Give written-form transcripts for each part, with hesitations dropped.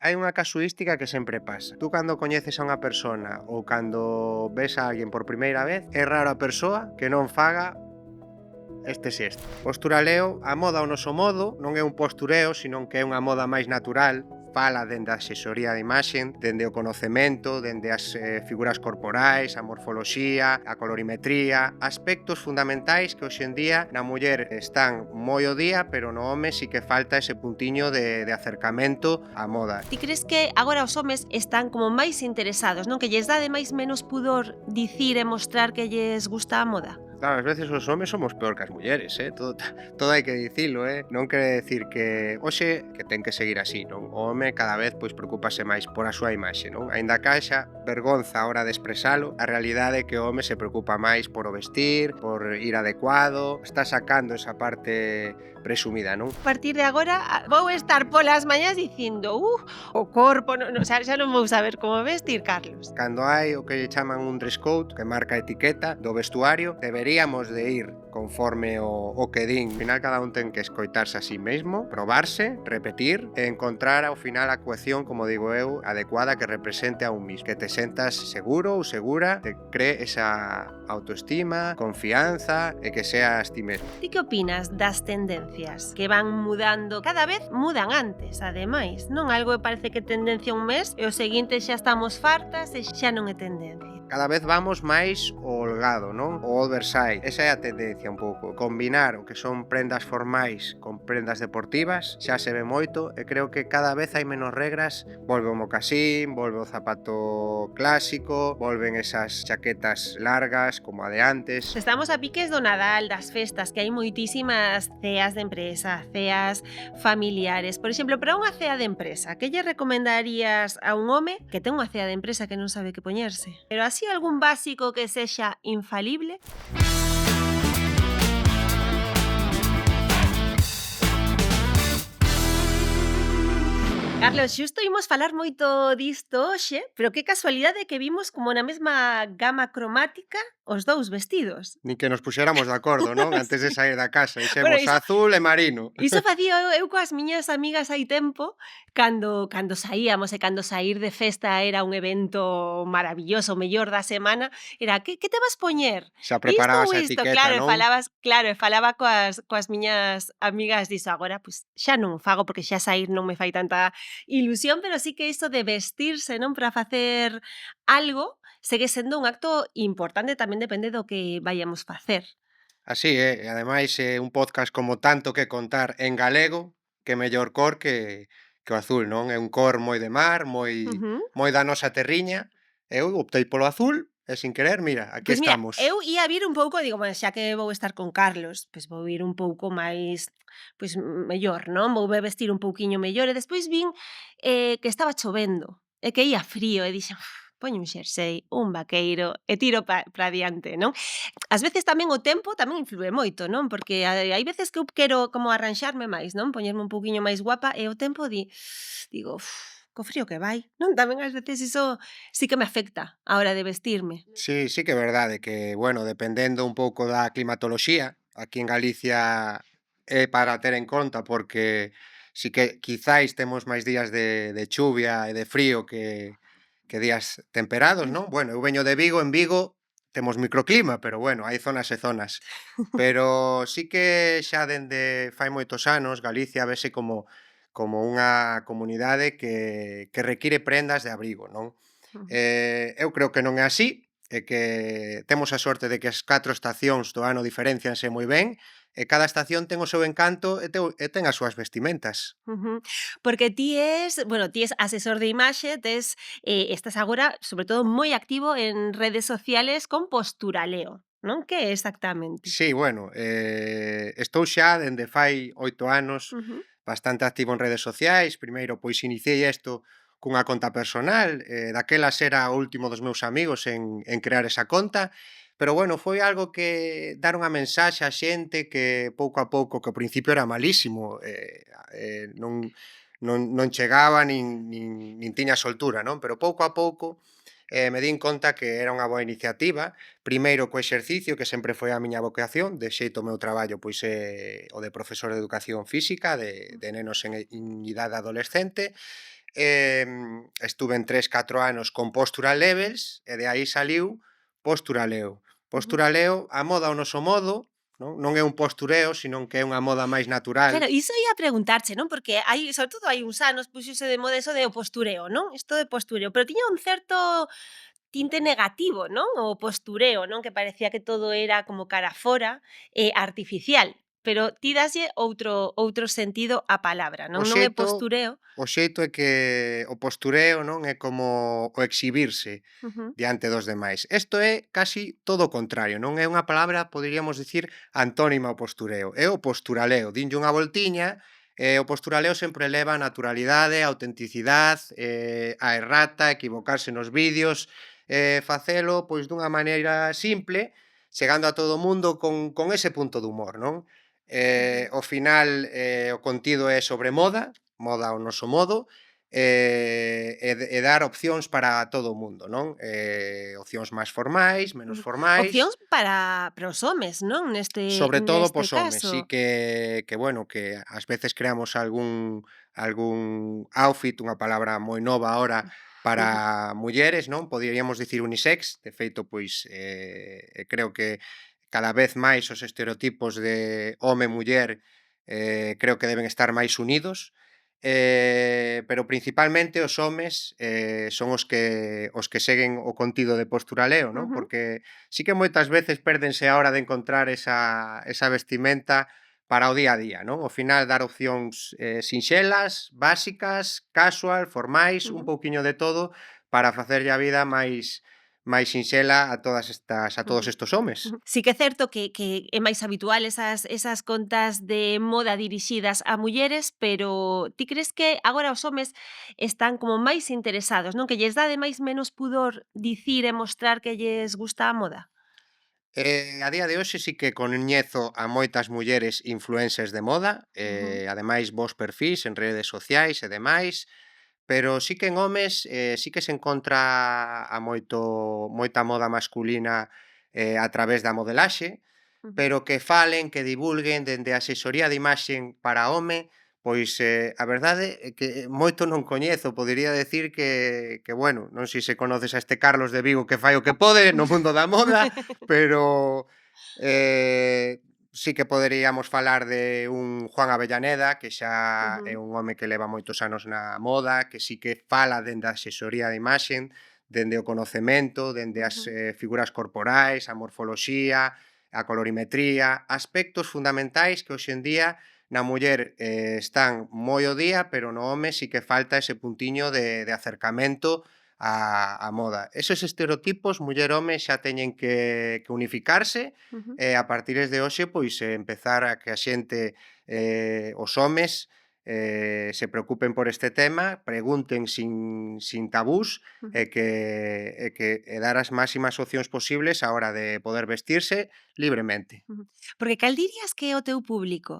Hai unha casuística que sempre pasa. Tú cando coñeces a unha persona ou cando ves a alguén por primeira vez, é raro a persoa que non faga este xesto. Posturaleo, a moda ao noso modo, non é un postureo, senón que é unha moda máis natural, fala dende a asesoría de imaxen, dende o conocemento, dende as figuras corporais, a morfoloxía, a colorimetría, aspectos fundamentais que hoxe en día na muller están moi o día, pero no home sí que falta ese puntiño de acercamento á moda. Ti crees que agora os homes están como máis interesados, non? Que lles dá ademais menos pudor dicir e mostrar que lles gusta a moda? Claro, ás veces os homes somos peor que as mulleres, todo hai que dicilo, non quere decir que hoxe que ten que seguir así, non? O home cada vez pois preocúpase máis por a súa imaxe, non? Aínda que haxa vergonza a hora de expresalo, a realidade é que o home se preocupa máis por o vestir, por ir adecuado, está sacando esa parte presumida, non? A partir de agora vou estar polas mañás dicindo o corpo, non, xa non vou saber como vestir, Carlos. Cando hai o que lle chaman un dress code, que marca a etiqueta do vestuario, deberíamos de ir conforme o que din. Ao final cada un ten que escoitarse a sí mesmo, probarse, repetir e encontrar ao final a cohesión, como digo eu, adecuada que represente a un mismo. Que te sentas seguro ou segura, te cree esa autoestima, confianza e que seas ti mesmo. Ti que opinas das tendencias que van mudando? Cada vez mudan antes, ademais, non? Algo que parece que tendencia un mes e o seguinte xa estamos fartas e xa non é tendencia. Cada vez vamos máis ao holgado, non? O oversize. Esa é a tendencia un pouco. Combinar o que son prendas formais con prendas deportivas xa se ve moito e creo que cada vez hai menos regras. Volve o mocasín, volve o zapato clásico, volven esas chaquetas largas como a de antes. Estamos a piques do Nadal, das festas, que hai moitísimas ceas de empresa, ceas familiares. Por exemplo, para unha cea de empresa, que lle recomendarías a un home que ten unha cea de empresa que non sabe que poñerse? Pero así algún básico que sexa infalible? Carlos, xusto imos falar moito disto hoxe, pero que casualidade que vimos como na mesma gama cromática os dous vestidos. Nin que nos puxéramos de acordo, non? Antes de Sí. sair da casa. Bueno, Dixemos azul e marino. iso facía eu coas miñas amigas hai tempo, cando saíamos e cando saír de festa era un evento maravilloso, o mellor da semana, era que te vas poñer? Xa Isto preparabas ou a isto? etiqueta, non? E falaba coas miñas amigas diso. Agora, pois, xa non o fago porque xa saír non me fai tanta ilusión, pero sí que isto de vestirse, non, para facer algo, segue sendo un acto importante, tamén depende do que vaiamos facer. Así é, e ademais un podcast como Tanto que contar en galego, que mellor cor que o azul, non? É un cor moi de mar, moi Ujú. moi da nosa terriña. Eu optei polo azul e sin querer, mira, aquí Pois mira, estamos. eu ía vir un pouco, digo, bueno, xa que vou estar con Carlos, pois vou ir un pouco máis, pois mellor, non? Vou vestir un pouquiño mellor e despois vin que estaba chovendo e que ía frío e dixen: "Poño un xersei, un vaqueiro e tiro para diante", non? Ás veces tamén o tempo tamén inflúe moito, non? Porque hai veces que eu quero como arranxarme máis, non? Poñerme un pouquiño máis guapa e o tempo digo, co frío que vai, non? Tamén ás veces iso sí que me afecta á hora de vestirme. Sí, sí que é verdade que, bueno, dependendo un pouco da climatoloxía, aquí en Galicia é para ter en conta porque sí que quizáis temos máis días de chuvia e de frío que días temperados, non? Bueno, eu veño de Vigo, en Vigo temos microclima, pero bueno, hai zonas e zonas. Pero sí que xa dende fai moitos anos Galicia vese como unha comunidade que require prendas de abrigo, non? Ujú. Eu creo que non é así, e que temos a sorte de que as 4 estacións do ano diferéncianse moi ben, e cada estación ten o seu encanto e ten as súas vestimentas. Ujú. Porque ti es asesor de imaxe, estás agora, sobre todo, moi activo en redes sociales con Posturaleo, non? Que é exactamente? Sí, bueno, estou xa dende fai 8 anos Ujú. bastante activo en redes sociais. Primeiro, pois, iniciei isto cunha conta personal, daquelas era o último dos meus amigos en crear esa conta, pero bueno, foi algo que dar unha mensaxe á xente que pouco a pouco, que ao principio era malísimo, non chegaba nin tiña soltura, non? Pero pouco a pouco me din conta que era unha boa iniciativa. Primeiro co exercicio, que sempre foi a miña vocación, de xeito o meu traballo pois é o de profesor de educación física de nenos en idade adolescente, Estuve en 3, 4 anos con Postural Levels e de aí saliu Posturaleo. Ujú. Posturaleo amoda o noso modo, non é un postureo, senón que é unha moda máis Claro, natural. iso ia preguntarche, non? Porque hai, sobre todo hai uns anos, puxose de moda eso de o postureo, non? Isto de postureo, pero tiña un certo tinte negativo, non? O postureo, non? Que parecía que todo era como cara fora, artificial, pero ti daslle outro sentido á palabra, O non? Non é xeito postureo. o xeito é que o postureo, non, é como o exhibirse Ujú, diante dos demais. Isto é casi todo o contrario, non é unha palabra, poderíamos dicir, antónima ao postureo. É o posturaleo. Dinlle unha voltiña, e o posturaleo sempre leva a naturalidade, a autenticidade, a errata, equivocarse nos vídeos, facelo, pois, dunha maneira simple, chegando a todo o mundo con ese punto de humor, non? ujú, Ao final, o contido é sobre moda, moda ao noso modo, e dar opcións para todo o mundo, non? Opcións máis formais, menos ujú. formais, Opcións para os homes, non? sobre todo Neste pos homes. caso. Sí que bueno, que ás veces creamos algún outfit, unha palabra moi nova ahora, Ujú, para mulleres, non? Poderíamos dicir unisex, de feito, pois, creo que cada vez máis os estereotipos de home-muller, creo que deben estar máis unidos, pero principalmente os homes, son os que seguen o contido de Posturaleo, non? ujú. Porque sí que moitas veces pérdense a hora de encontrar esa vestimenta para o día a día, non? Ao final dar opcións, sinxelas, básicas, casual, formais, un Ujú, pouquiño de todo para facerlle a vida máis sinxela a todos ujú. estes homes. Ujú. Sí que é certo que é máis habitual esas contas de moda dirixidas a mulleres, pero ti crees que agora os homes están como máis interesados, non? Que lles dá ademais menos pudor dicir e mostrar que lles gusta a moda? A día de hoxe sí que coñezo a moitas mulleres influencers de moda, Ujú, ademais bons perfís en redes sociais e demais, pero sí que en homes, sí que se encontra a moita moda masculina, a través da modelaxe, ujú. pero que falen, que divulguen dende a asesoría de imaxen para home, pois, a verdade é que moito non coñezo, podería decir que bueno, non sei se conoces a este Carlos de Vigo que fai o que pode no mundo da moda, pero, sí que poderíamos falar de un Juan Avellaneda, que xa é Ujú, un home que leva moitos anos na moda, que sí que fala dende a asesoría de imaxen, dende o conocemento, dende as, ujú, figuras corporais, a morfoloxía, a colorimetría, aspectos fundamentais que hoxe en día na muller están moi ao día, pero no home sí que falta ese puntiño de acercamento á moda. Esos estereotipos muller-home xa teñen que unificarse ujú, e a partires de hoxe pois empezar a que a xente, os homes, se preocupen por este tema, pregunten sin tabús ujú, e dar as máximas opcións posibles á hora de poder vestirse libremente. ujú. Porque cal dirías que é o teu público?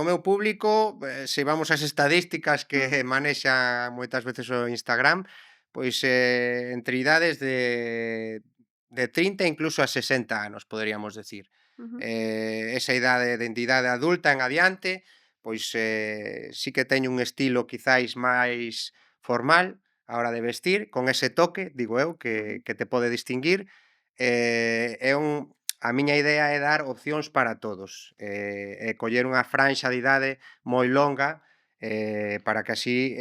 O meu público, se vamos ás estadísticas que Mm, manexa moitas veces o Instagram, pois, entre idades de 30 incluso a 60 anos, poderíamos decir. ujú, Esa idade de entidade adulta en adiante, pois, sí que teño un estilo quizáis máis formal á hora de vestir, con ese toque, digo eu, ujú, que te pode distinguir, é un a miña idea é dar opcións para todos, e coller unha franxa de idade moi longa, para que así,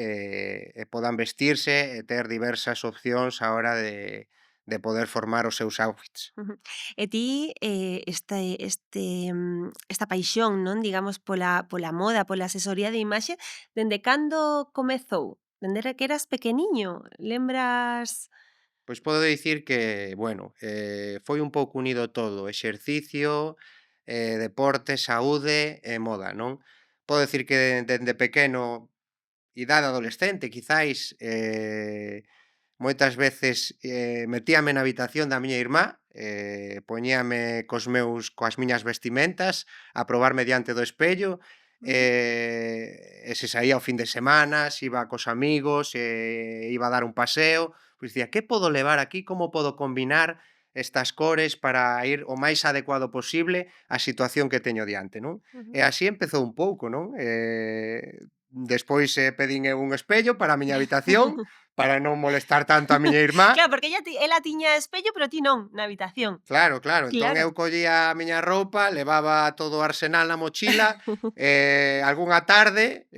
podan vestirse e ter diversas opcións á hora de poder formar os seus outfits. ujú. E ti, esta paixón, non, digamos, pola moda, pola asesoría de imaxe, dende cando comezou? Dende que eras pequeniño? Lembras? Pois podo dicir que, bueno, foi un pouco unido todo, exercicio, deporte, saúde e moda, non? Podo dicir que dende pequeno, idade adolescente quizáis, moitas veces, metíame na habitación da miña irmá, poñíame coas miñas vestimentas, a probarme diante do espello, Ujú, e se saía o fin de semana, se iba cos amigos, iba a dar un paseo, pois dicía: "Que podo levar aquí? Como podo combinar estas cores para ir o máis adecuado posible á situación que teño diante", non? ujú. E así empezou un pouco, non? Despois pedín eu un espello para a miña habitación, para non molestar tanto a miña irmá. Claro, porque ela tiña espello, pero ti non, na habitación. Claro, claro, entón Claro. eu collía a miña roupa, levaba todo o arsenal na mochila, algunha tarde,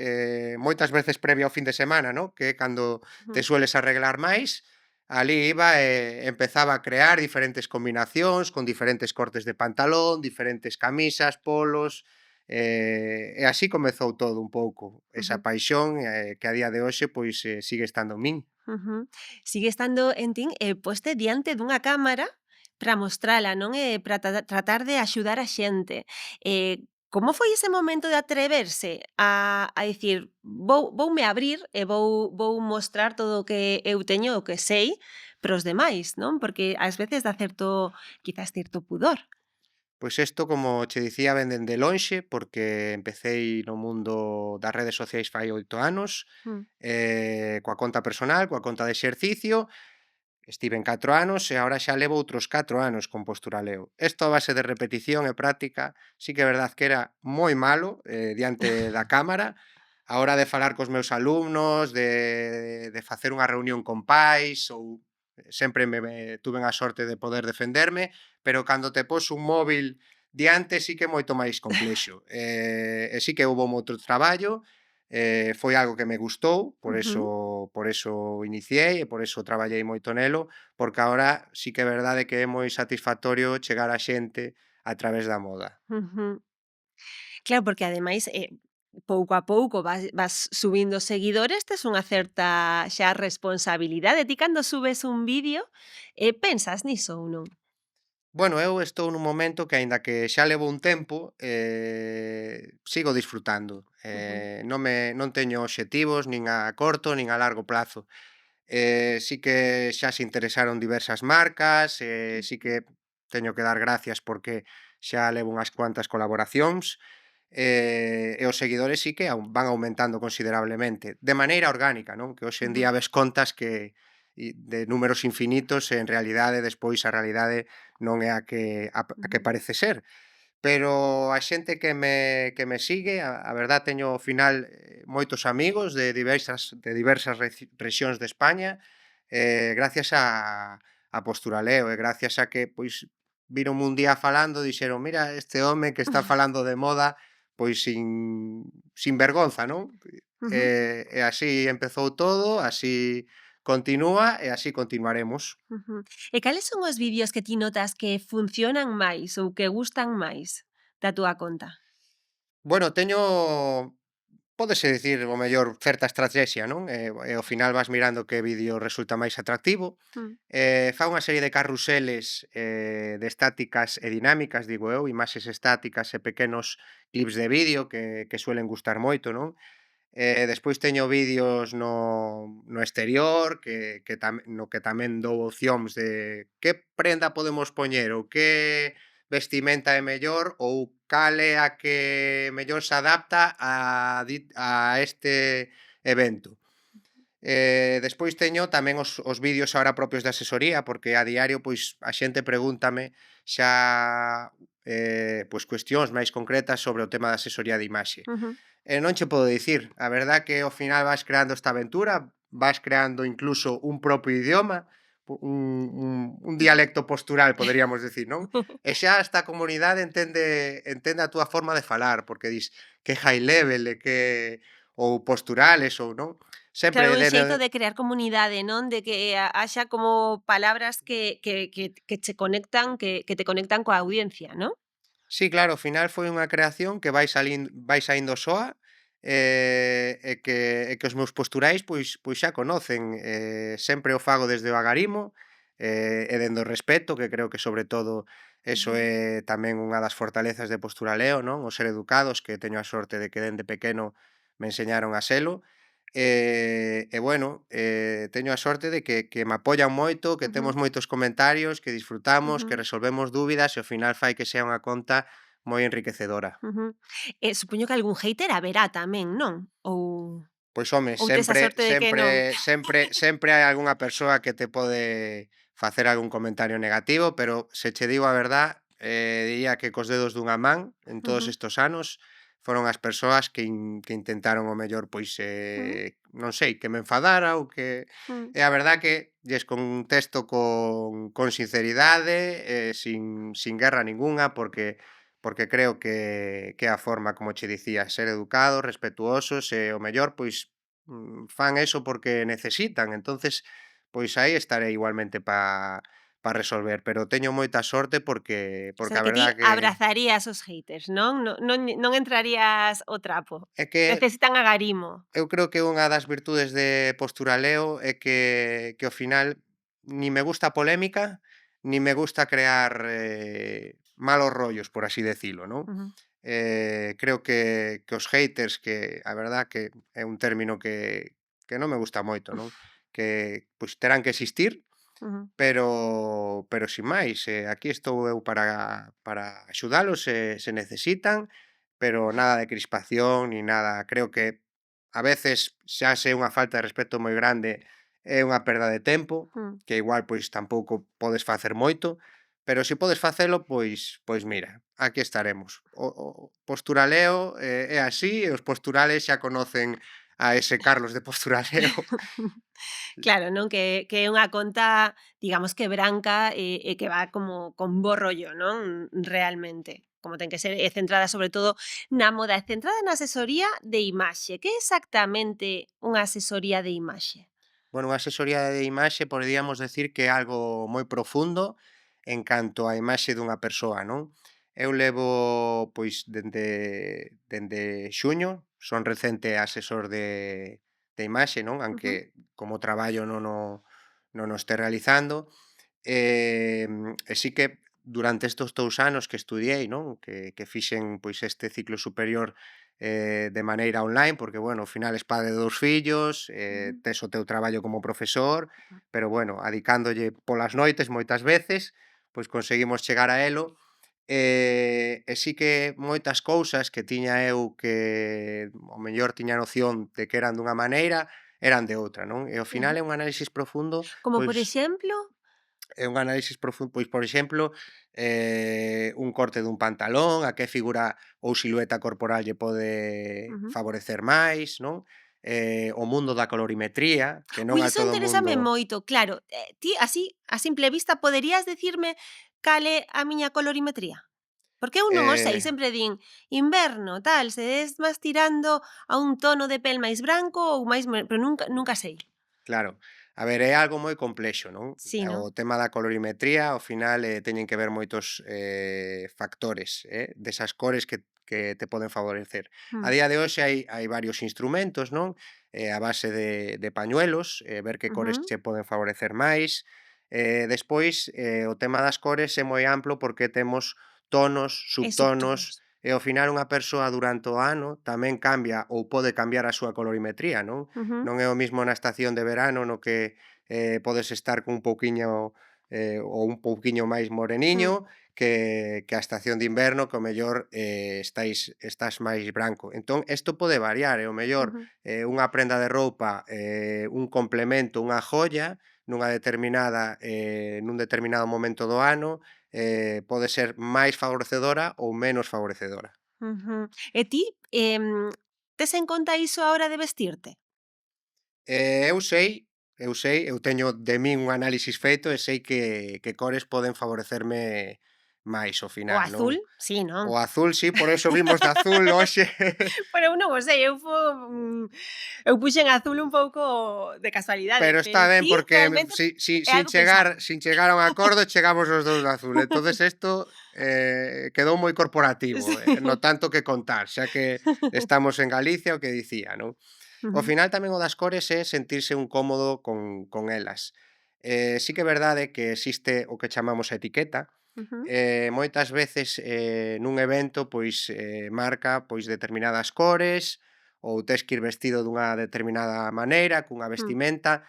moitas veces previo ao fin de semana, ¿no?, que é cando te Ujú, sueles arreglar máis, alí iba e empezaba a crear diferentes combinacións con diferentes cortes de pantalón, diferentes camisas, polos, e así comezou todo un pouco, esa ujú. paixón, que a día de hoxe, pois, sigue estando en min. Ujú. Sigue estando en tin poste diante dunha cámara para mostrala, non? Para tratar de axudar a xente. Como foi ese momento de atreverse a dicir: Voume abrir e vou mostrar todo o que eu teño, o que sei, para os demais", non? Porque ás veces dá certo, quizás certo pudor. Pois isto, como che dicía, ven dende lonxe, porque empecéi no mundo das redes sociais fai 8 anos, Mm, coa conta personal, coa conta de exercicio, estiven 4 anos e agora xa levo outros 4 anos con Posturaleo. Isto a base de repetición e práctica, sí que é verdad que era moi malo diante da cámara, a hora de falar cos meus alumnos, de facer unha reunión con pais ou sempre tuven a sorte de poder defenderme, pero cando te pos un móvil diante sí que é moito máis complexo. E sí que houve outro traballo, foi algo que me gustou, ujú, por eso iniciei e por eso traballei moito nelo, porque agora sí que é verdade que é moi satisfactorio chegar a xente a través da moda. ujú. Claro, porque ademais, pouco a pouco vas subindo seguidores, tes unha certa xa responsabilidade. Ti cando subes un vídeo, pensas niso ou non? Bueno, eu estou nun momento que aínda que xa levo un tempo, sigo disfrutando. Ujú, Non teño obxectivos nin a corto nin a largo plazo. Sí que xa se interesaron diversas marcas, sí que teño que dar gracias porque xa levo unhas cuantas colaboracións, e os seguidores sí que van aumentando considerablemente, de maneira orgánica, non? Que hoxe en ujú, día ves contas que de números infinitos e en realidade despois a realidade non é a que ujú, parece ser. Pero a xente que me sigue, a verdad teño ao final moitos amigos de diversas rexións de España, gracias a Posturaleo e gracias a que, pois, vironme un día falando, dixeron: "Mira este home que está falando de moda, pois sin vergonza", non? ujú, E así empezou todo, así continúa e así continuaremos. ujú. E cales son os vídeos que ti notas que funcionan máis ou que gustan máis da túa conta? Bueno, pódese dicir o mellor certa estrategia, non? E ao final vas mirando que vídeo resulta máis atractivo. Mm, Fa unha serie de carruseles de estáticas e dinámicas, digo eu, imaxes estáticas e pequenos clips de vídeo que suelen gustar moito, non? Despois teño vídeos no exterior no que tamén dou opcións de que prenda podemos poñer ou que vestimenta é mellor ou cal é a que mellor se adapta a este evento. Despois teño tamén os vídeos ahora propios de asesoría, porque a diario pois a xente pregúntame xa pois cuestións máis concretas sobre o tema da asesoría de imaxe. ujú. Non che podo dicir, a verdad que ao final vas creando esta aventura, vas creando incluso un propio idioma, un dialecto postural, poderíamos decir, non? E xa esta comunidade entende a túa forma de falar, porque dis que high level e que ou posturales ou non? Claro, Sempre un xeito dende de crear comunidade, non? De que haxa como palabras que che conectan, que te conectan coa audiencia, non? Sí, claro, ao final foi unha creación que vai saindo soa, e que os meus posturais pois xa conocen, sempre o fago desde o agarimo, e dende o respeto, que creo que sobre todo eso Ujú, é tamén unha das fortalezas de Posturaleo, non? O ser educados, que teño a sorte de que dende pequeno me enseñaron a selo, e bueno, teño a sorte de que me apoian moito, que temos ujú, moitos comentarios, que disfrutamos, que ujú, resolvemos dúbidas e ao final fai que sea unha conta moi enriquecedora. ujú. Supoño que algún hater haberá tamén, non? Pois home, Ou tes a sempre sorte de que sempre non? sempre sempre hai algunha persoa que te pode facer algún comentario negativo, pero se che digo a verdad, diría que cos dedos dunha man, en todos Ujú, estes anos, foron as persoas que intentaron o mellor, pois, Mm, non sei, que me enfadara ou que mm. e a verdad que lles contesto con sinceridade, sin guerra ningunha, porque creo que é a forma, como che dicía, ser educados, respetuosos e o mellor, pois, fan eso porque necesitan. Entonces, pois aí estarei igualmente pa resolver, pero teño moita sorte O porque sea, a que ti verdad que abrazarías os haters, non? Non entrarías o trapo. é que Necesitan agarimo. eu creo que unha das virtudes de Posturaleo é que ao final ni me gusta a polémica, ni me gusta crear, malos rollos, por así decilo, non? Ujú, Creo que os haters, que a verdad que é un término que non me gusta moito, non? Que, pois, terán que existir, ujú. pero sin máis, aquí estou eu para axudalos se necesitan, pero nada de crispación ni nada. Creo que a veces xa se unha falta de respecto moi grande, é unha perda de tempo, Mm. que igual pois tampouco podes facer moito, pero se podes facelo, pois mira, aquí estaremos. O posturaleo, é así e os posturales xa conocen a ese Carlos de Posturaleo. Claro, non? Que é unha conta, digamos que branca e que va como con bo rollo, non? Realmente, como ten que ser, e centrada sobre todo na moda, e centrada na asesoría de imaxe. Que é exactamente unha asesoría de imaxe? Bueno, unha asesoría de imaxe poderíamos decir que é algo moi profundo en canto á imaxe dunha persoa, non? Eu levo, pois, dende xuño, son recente asesor de imaxe, non? Ujú, Aunque como traballo non o este realizando, e sí que durante estes 2 anos que estudiei, non? Que fixen, pois, este ciclo superior de maneira online, porque, bueno, ao final es padre de 2 fillos, ujú. tes o teu traballo como profesor, pero, bueno, adicándolle polas noites moitas veces, pois conseguimos chegar a elo, e sí que moitas cousas que tiña eu que ao mellor tiña noción de que eran dunha maneira, eran de outra, non? E ao final Ujú. é un análisis profundo, Como por pois exemplo? é un análisis profundo, pois, por exemplo, un corte dun pantalón, a que figura ou silueta corporal lle pode Ujú. favorecer máis, non? O mundo da colorimetría, que non Ui, a iso todo o interésame mundo moito, claro. Ti así, a simple vista, poderías dicirme cal é a miña colorimetría? Porque eu non o sei, eh, sempre din inverno, tal, se es máis tirando a un tono de pel máis branco ou máis pero nunca sei. claro. A ver, é algo moi complexo, non? Sí, O non? tema da colorimetría, ao final, teñen que ver moitos, factores, desas cores que te poden favorecer. A Mm, día de hoxe hai varios instrumentos, non? A base de pañuelos, ver que cores ujú. che poden favorecer máis. Despois, o tema das cores é moi amplo porque temos tonos, E subtonos, subtonos. e ao final unha persoa durante o ano tamén cambia ou pode cambiar a súa colorimetría, non? Ujú, Non é o mismo na estación de verano no que podes estar cun pouquiño ou un pouquiño máis mm, moreniño que a estación de inverno que o mellor estás máis branco. Entón, isto pode variar, e o mellor ujú. unha prenda de roupa, un complemento, unha joia, nun determinado momento do ano, pode ser máis favorecedora ou menos favorecedora. Ujú. E ti, tes en conta iso a hora de vestirte? Eu teño de min un análisis feito e sei que cores poden favorecerme máis ao O final, non? azul? Sí, non? O azul, sí, por eso vimos de azul hoxe. Pero eu non o sei, eu puxen azul un pouco de casualidade, Pero pero está ben ti porque realmente é sin algo chegar pensado. sin chegar a un acordo chegamos os 2 de azul. Entonces isto, quedou moi corporativo, no Sí. tanto que contar, xa que estamos en Galicia, o que dicía, non? Ao Ujú, final tamén o das cores é sentirse un cómodo con elas. Sí que é verdade que existe o que chamamos a etiqueta, ujú, moitas veces, nun evento, pois, marca, pois, determinadas cores, ou tes que ir vestido dunha determinada maneira, cunha mm. vestimenta.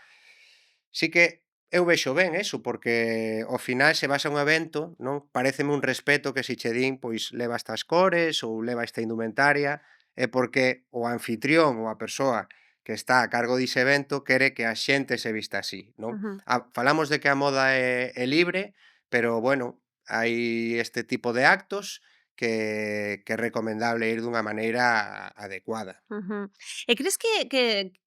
Sí que eu vexo ben eso, porque ao final se vas a un evento, non, paréceme un respeto que se che din, pois, leva estas cores ou leva esta indumentaria, é porque o anfitrión ou a persoa que está a cargo dise evento quere que a xente se vista así, non? Ujú, Falamos de que a moda é libre, pero bueno, hai este tipo de actos que é recomendable ir dunha maneira adecuada. Ujú. E crees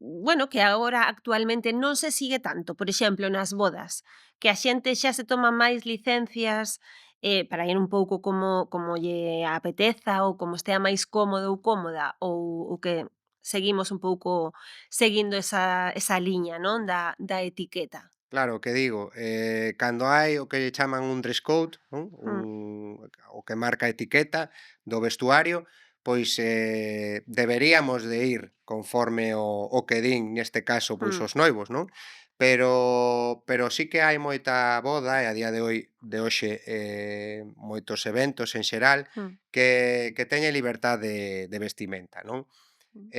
bueno, que agora actualmente non se sigue tanto, por exemplo, nas bodas, que a xente xa se toma máis licencias, para ir un pouco como lle apeteza ou como estea máis cómodo ou cómoda, ou que seguimos un pouco seguindo esa liña, non, da etiqueta? Claro, o que digo, cando hai o que lle chaman un dress code, non? Mm, O que marca a etiqueta do vestuario, pois, deberíamos de ir conforme o que din, neste caso, pois mm, os noivos, non? Pero sí que hai moita boda e a día de hoxe, moitos eventos en xeral mm, que teñen liberdade de vestimenta, non? mm.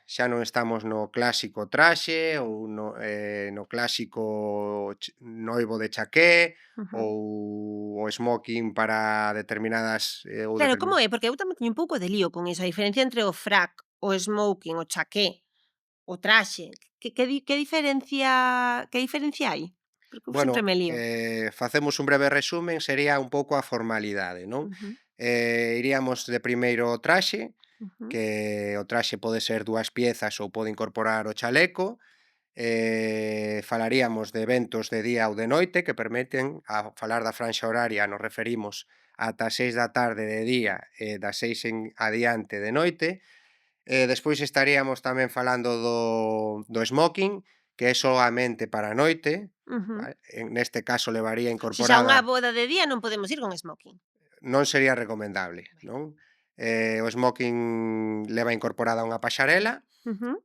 Xa non estamos no clásico traxe ou no clásico noivo de chaqué Ujú. ou o smoking para determinadas, ou Claro, como determin é? Porque eu tamén teño un pouco de lío con iso, a diferencia entre o frac, o smoking, o chaqué, o traxe, que diferencia hai? Porque eu sempre bueno, me lío. facemos un breve resumen, sería un pouco a formalidade, non? Ujú, Iríamos de primeiro o traxe, ujú, que o traxe pode ser 2 piezas ou pode incorporar o chaleco. Falaríamos de eventos de día ou de noite que permiten, a falar da franxa horaria nos referimos ata as 6 da tarde de día e das 6 en adiante de noite. Despois estaríamos tamén falando do smoking, que é soamente para a noite, ujú. vale? Neste caso levaría Se xa unha incorporada, boda de día non podemos ir con smoking. non sería recomendable, Vale. non? O smoking leva incorporada unha paxarela. Ujú,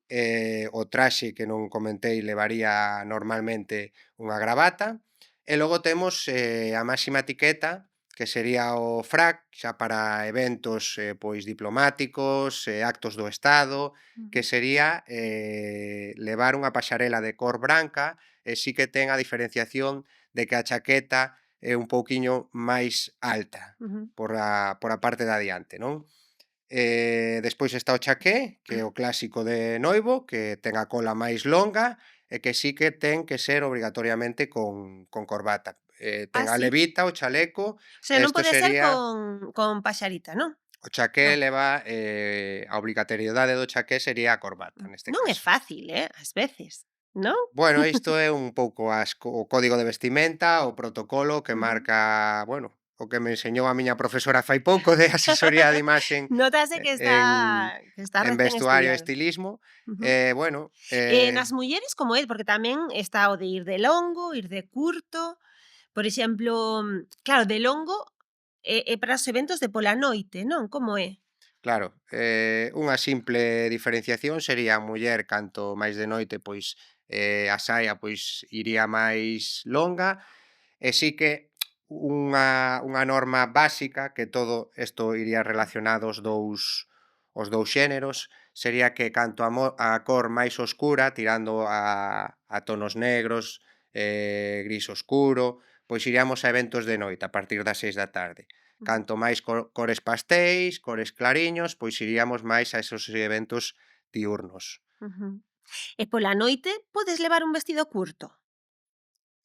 O traxe que non comentei levaría normalmente unha gravata, e logo temos, a máxima etiqueta, que sería o frac, xa para eventos, pois diplomáticos, actos do Estado, que ujú. sería, levar unha paxarela de cor branca, e sí que ten a diferenciación de que a chaqueta é un pouquiño máis alta Ujú. por a parte de adiante, non? Despois está o chaqué, que é o clásico de noivo, que ten a cola máis longa e que sí que ten que ser obrigatoriamente con corbata. Ah, Ten a sí? levita, o chaleco, O sea, non isto pode ser sería con paxarita, non? o chaqué Non. leva, a obrigatoriedade do chaqué sería a corbata, neste Non é caso. fácil, ás veces, non? Bueno, isto é un pouco o código de vestimenta, o protocolo que Ujú. marca, bueno, o que me enseñou a miña profesora fai pouco de asesoría de imaxen Notase e que está en recén vestuario e estudiado. estilismo. Ujú. Bueno, Nas mulleres como é? Porque tamén está o de ir de longo, ir de curto. Por exemplo, claro, de longo é para os eventos de pola noite, non? Como é? claro, unha simple diferenciación sería a muller canto máis de noite, pois, a saia, pois, iría máis longa, e sí que unha norma básica, que todo isto iría relacionado os dous xéneros, sería que canto a cor máis oscura, tirando a tonos negros, gris oscuro, pois iríamos a eventos de noite, a partir das 6 da tarde. Ujú, Canto máis cores pastéis, cores clariños, pois iríamos máis a esos eventos diurnos. ujú. E pola noite podes levar un vestido curto?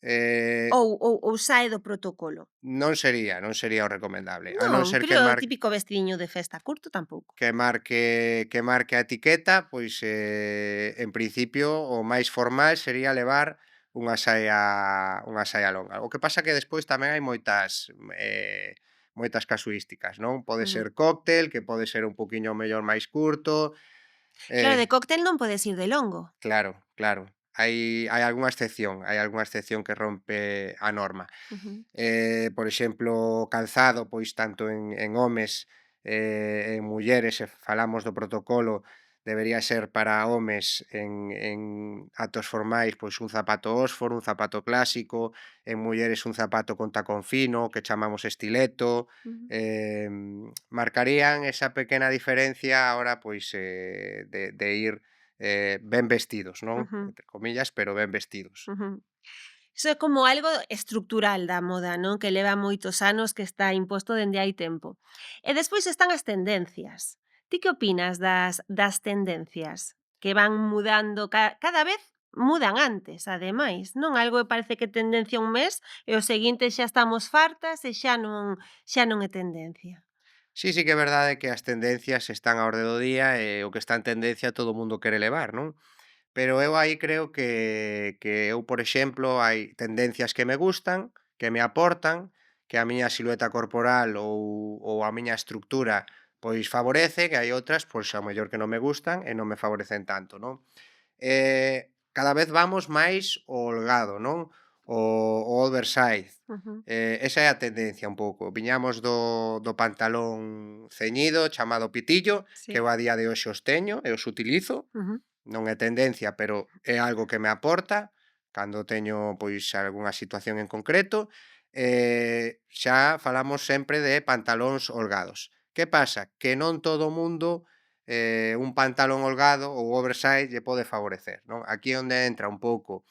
Eh, Ou sae do protocolo? non sería o recomendable, a non Non, ser creo o típico vestidiño de festa curto tampouco. que marque a etiqueta, pois, en principio o máis formal sería levar unha saia longa. O que pasa que despois tamén hai moitas casuísticas, non? Pode Mm. ser cóctel, que pode ser un poquiño mellor máis curto, Claro, de eh cóctel non podes ir de longo. claro, claro. Hai algunha excepción que rompe a norma. Ujú, Por exemplo, calzado, pois tanto en homes e en mulleres, se falamos do protocolo, debería ser para homes en actos formais, pois un zapato ósforo, un zapato clásico, en mulleres un zapato con tacón fino, que chamamos estileto. ujú, Marcarían esa pequena diferencia a hora, pois, de ir, ben vestidos, non? ujú, Entre comillas, pero ben vestidos. ujú. Iso é como algo estrutural da moda, non? Que leva moitos anos que está imposto dende hai tempo. E despois están as tendencias. Ti que opinas das tendencias? Que van mudando cada vez mudan antes, ademais, non? Algo que parece que é tendencia un mes e o seguinte xa estamos fartas e xa non é tendencia. Sí, sí que é verdade que as tendencias están á orde do día e o que está en tendencia todo o mundo quere levar, non? Pero eu aí creo que eu, por exemplo, hai tendencias que me gustan, que me aportan, que a miña silueta corporal ou a miña estructura pois favorece, que hai outras, pois ao mellor que non me gustan e non me favorecen tanto, non? Cada vez vamos máis ao holgado, non? O oversize. Ujú. Esa é a tendencia un pouco. Viñamos do pantalón ceñido chamado pitillo, que Sí. eu a día de hoxe os teño e os utilizo, Ujú. non é tendencia, pero é algo que me aporta cando teño pois algunha situación en concreto. Xa falamos sempre de pantalóns holgados. Que pasa? Que non todo o mundo un pantalón holgado ou oversize lle pode favorecer, non? Aquí é onde entra un pouco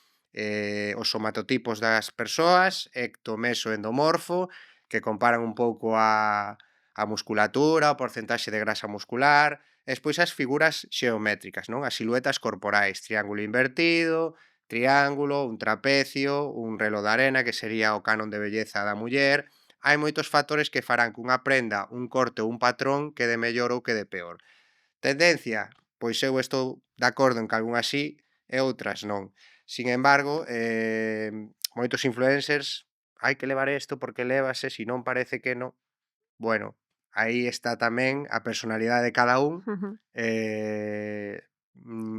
os somatotipos das persoas, ecto, meso, endomorfo, que comparan un pouco a musculatura, o porcentaxe de grasa muscular, e despois as figuras xeométricas, non? As siluetas corporais, triángulo invertido, triángulo, un trapecio, un reloj de arena, que sería o canon de belleza da muller. Hai moitos factores que farán que unha prenda, un corte ou un patrón quede mellor ou quede peor. Tendencia? Pois eu estou de acordo en que algunhas sí e outras non. Sin embargo, moitos influencers, hai que levar isto porque lévase, si non parece que non. Bueno, aí está tamén a personalidade de cada un, Ujú.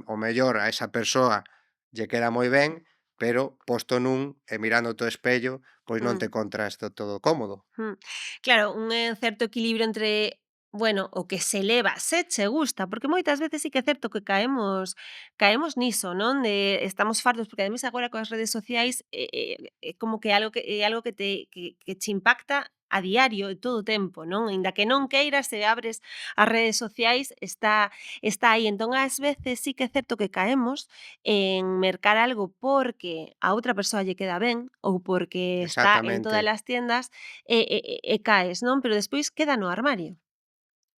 o mellor a esa persoa lle queda moi ben, pero posto nun e mirándote ao espello, pois non te Mm. encontras do todo cómodo. Claro, un certo equilibrio entre, bueno, o que se leva, se che gusta, porque moitas veces sí que é certo que caemos niso, non? De estamos fartos, porque ademais agora coas redes sociais é como que é algo que che impacta a diario e todo o tempo, non? Aínda que non queiras, se abres as redes sociais está aí. Entón, ás veces sí que é certo que caemos en mercar algo porque a outra persoa lle queda ben ou porque está en todas Exactamente. as tiendas e caes, non? Pero despois queda no armario.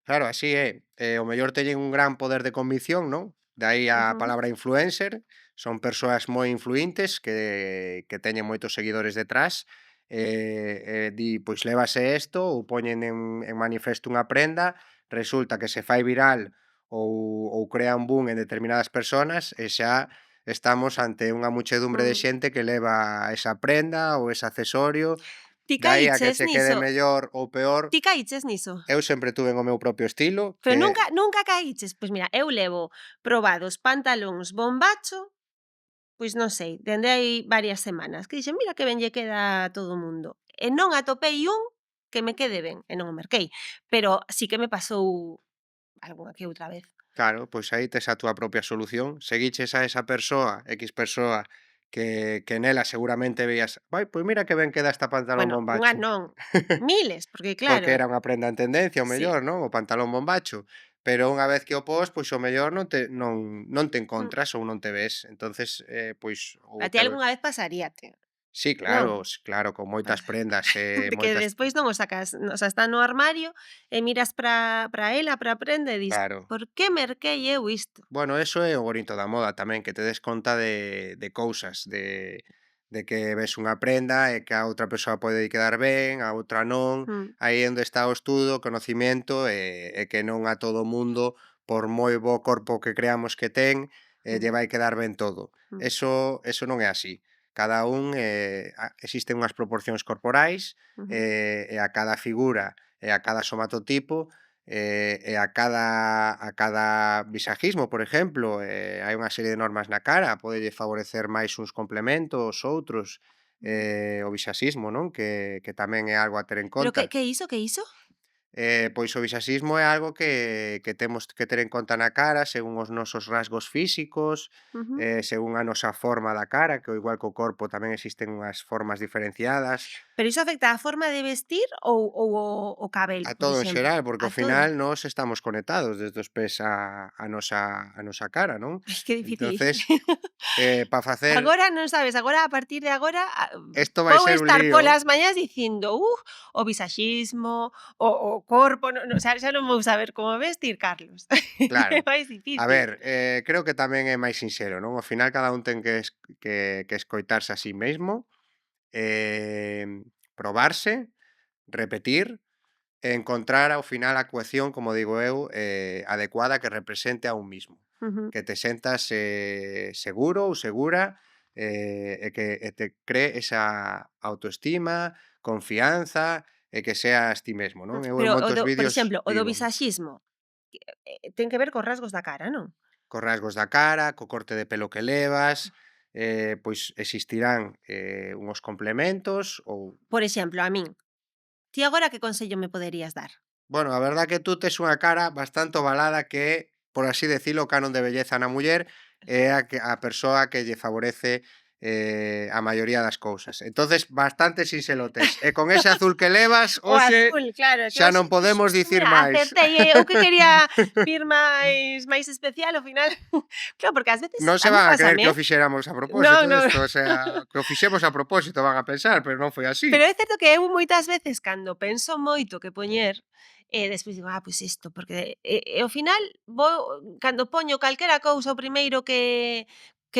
Claro, así é. O mellor teñen un gran poder de convicción, non? De aí a Ujú. palabra influencer. Son persoas moi influíntes que teñen moitos seguidores detrás. Di, pois lévase isto ou poñen en manifesto unha prenda, resulta que se fai viral ou crea un boom en determinadas personas e xa estamos ante unha muchedumbre de Mm. xente que leva esa prenda ou ese accesorio. Ti De aí a que caíches che quede niso? mellor ou peor. Ti caíches niso? Eu sempre tuven o meu propio estilo, Pero nunca caíches? Pois mira, eu levo probados pantalóns bombacho, pois non sei, dende hai varias semanas, que dixen: "Mira que ben lle queda a todo o mundo". E non atopei un que me quede ben, e non o merquei, pero sí que me pasou algunha que outra vez. claro, pois aí tes a túa propia solución. Seguiches a esa persoa, X persoa, que nela seguramente veías: "Vai, pois mira que ben queda esta pantalón Bueno, unha bombacho". non, miles, porque Porque claro, era unha prenda en tendencia, o sí. mellor, non? O pantalón bombacho. Pero unha vez que o pos, pois o mellor non te Mm. encontras ou non te ves. Entonces, pois ou A ti te algunha vez pasaríate, sí, non? claro, claro, con moitas prendas, De que moitas despois non o sacas, o sea, está no armario e miras para ela, para a prenda e dis: claro. "Por que merquei eu isto?". Bueno, eso é o bonito da moda tamén, que te des conta de cousas, de que ves unha prenda e que a outra persoa pode quedar ben, a outra non. Mm, Aí é onde está o estudo, o conocimiento e que non a todo mundo, por moi bo corpo que creamos que ten, lle mm, vai quedar ben todo. mm, Eso non é así. Cada un, existen unhas proporcións corporais ujú. e a cada figura e a cada somatotipo e a cada visajismo, por exemplo, hai unha serie de normas na cara, podelle favorecer máis uns complementos, outros, o visaxismo, non? Que tamén é algo a ter en Pero que conta. que iso, que iso? Pois o visaxismo é algo que temos que ter en conta na cara según os nosos rasgos físicos, Ujú. según a nosa forma da cara, que ao igual que o corpo tamén existen unhas formas diferenciadas. Pero iso afecta á forma de vestir ou o cabelo, A por todo en exemplo? xeral, porque A ao todo? final nós estamos conectados desde os pés a nosa cara, non? Ai, que difícil. Entonces, para facer Agora non sabes, agora a partir de agora, isto vai vou ser un estar lío. polas mañás dicindo: o visaxismo, o o corpo, xa non vou saber como vestir, Carlos. É Claro. máis A difícil. ver, creo que tamén é máis sinxelo, non? Ao final cada un ten que escoitarse a sí mesmo, probarse, repetir e encontrar ao final a cohesión, como digo eu, adecuada que represente a un mismo. Ujú. Que te sentas seguro ou segura e te cree esa autoestima, confianza e que seas ti mesmo, non? Eu en Pero moitos por vídeos exemplo, o do digo, visaxismo, ten que ver cos rasgos da cara, non? co rasgos da cara, co corte de pelo que levas, pois existirán unhos complementos ou Por exemplo, a min, ti agora que consello me poderías dar? bueno, a verdad que tú tes unha cara bastante ovalada que é, por así decirlo, o canon de belleza na muller é a persoa que lle favorece a maioría das cousas. Entonces, bastante sinxelo tes. E con ese azul que levas, O hoxe azul, claro, que xa hoxe non podemos xusto, dicir mira, máis. acertei, eu que quería vir máis especial, ao final claro, porque ás veces Non se a min van a creer pásame, que o fixéramos a propósito non, non. isto, o sea, que o fixemos a propósito van a pensar, pero non foi así. Pero é certo que eu moitas veces cando penso moito que poñer, despois digo: "Ah, pois isto", porque ao final cando poño calquera cousa o primeiro que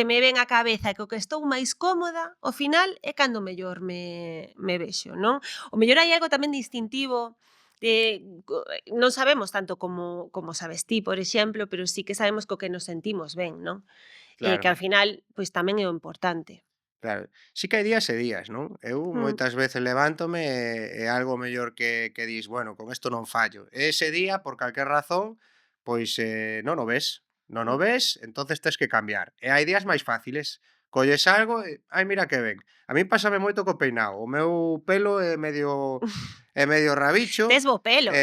me ven á cabeza e co que estou máis cómoda, ao final é cando mellor me vexo, non? O mellor hai algo tamén distintivo, non sabemos tanto como sabes ti, por exemplo, pero sí que sabemos co que nos sentimos ben, non? Que Claro. ao final, pois tamén é o importante. Claro, sí que hai días e días, non? Eu Mm. moitas veces levántome e algo mellor que dis, bueno, con isto non fallo. E ese día, por calquer razón, pois non o ves. Non o ves, entonces tes que cambiar. E hai días máis fáciles. Colles algo e, ai, mira que ben. A min pásame moito co peinado. O meu pelo é medio rabicho. Tes bo pelo,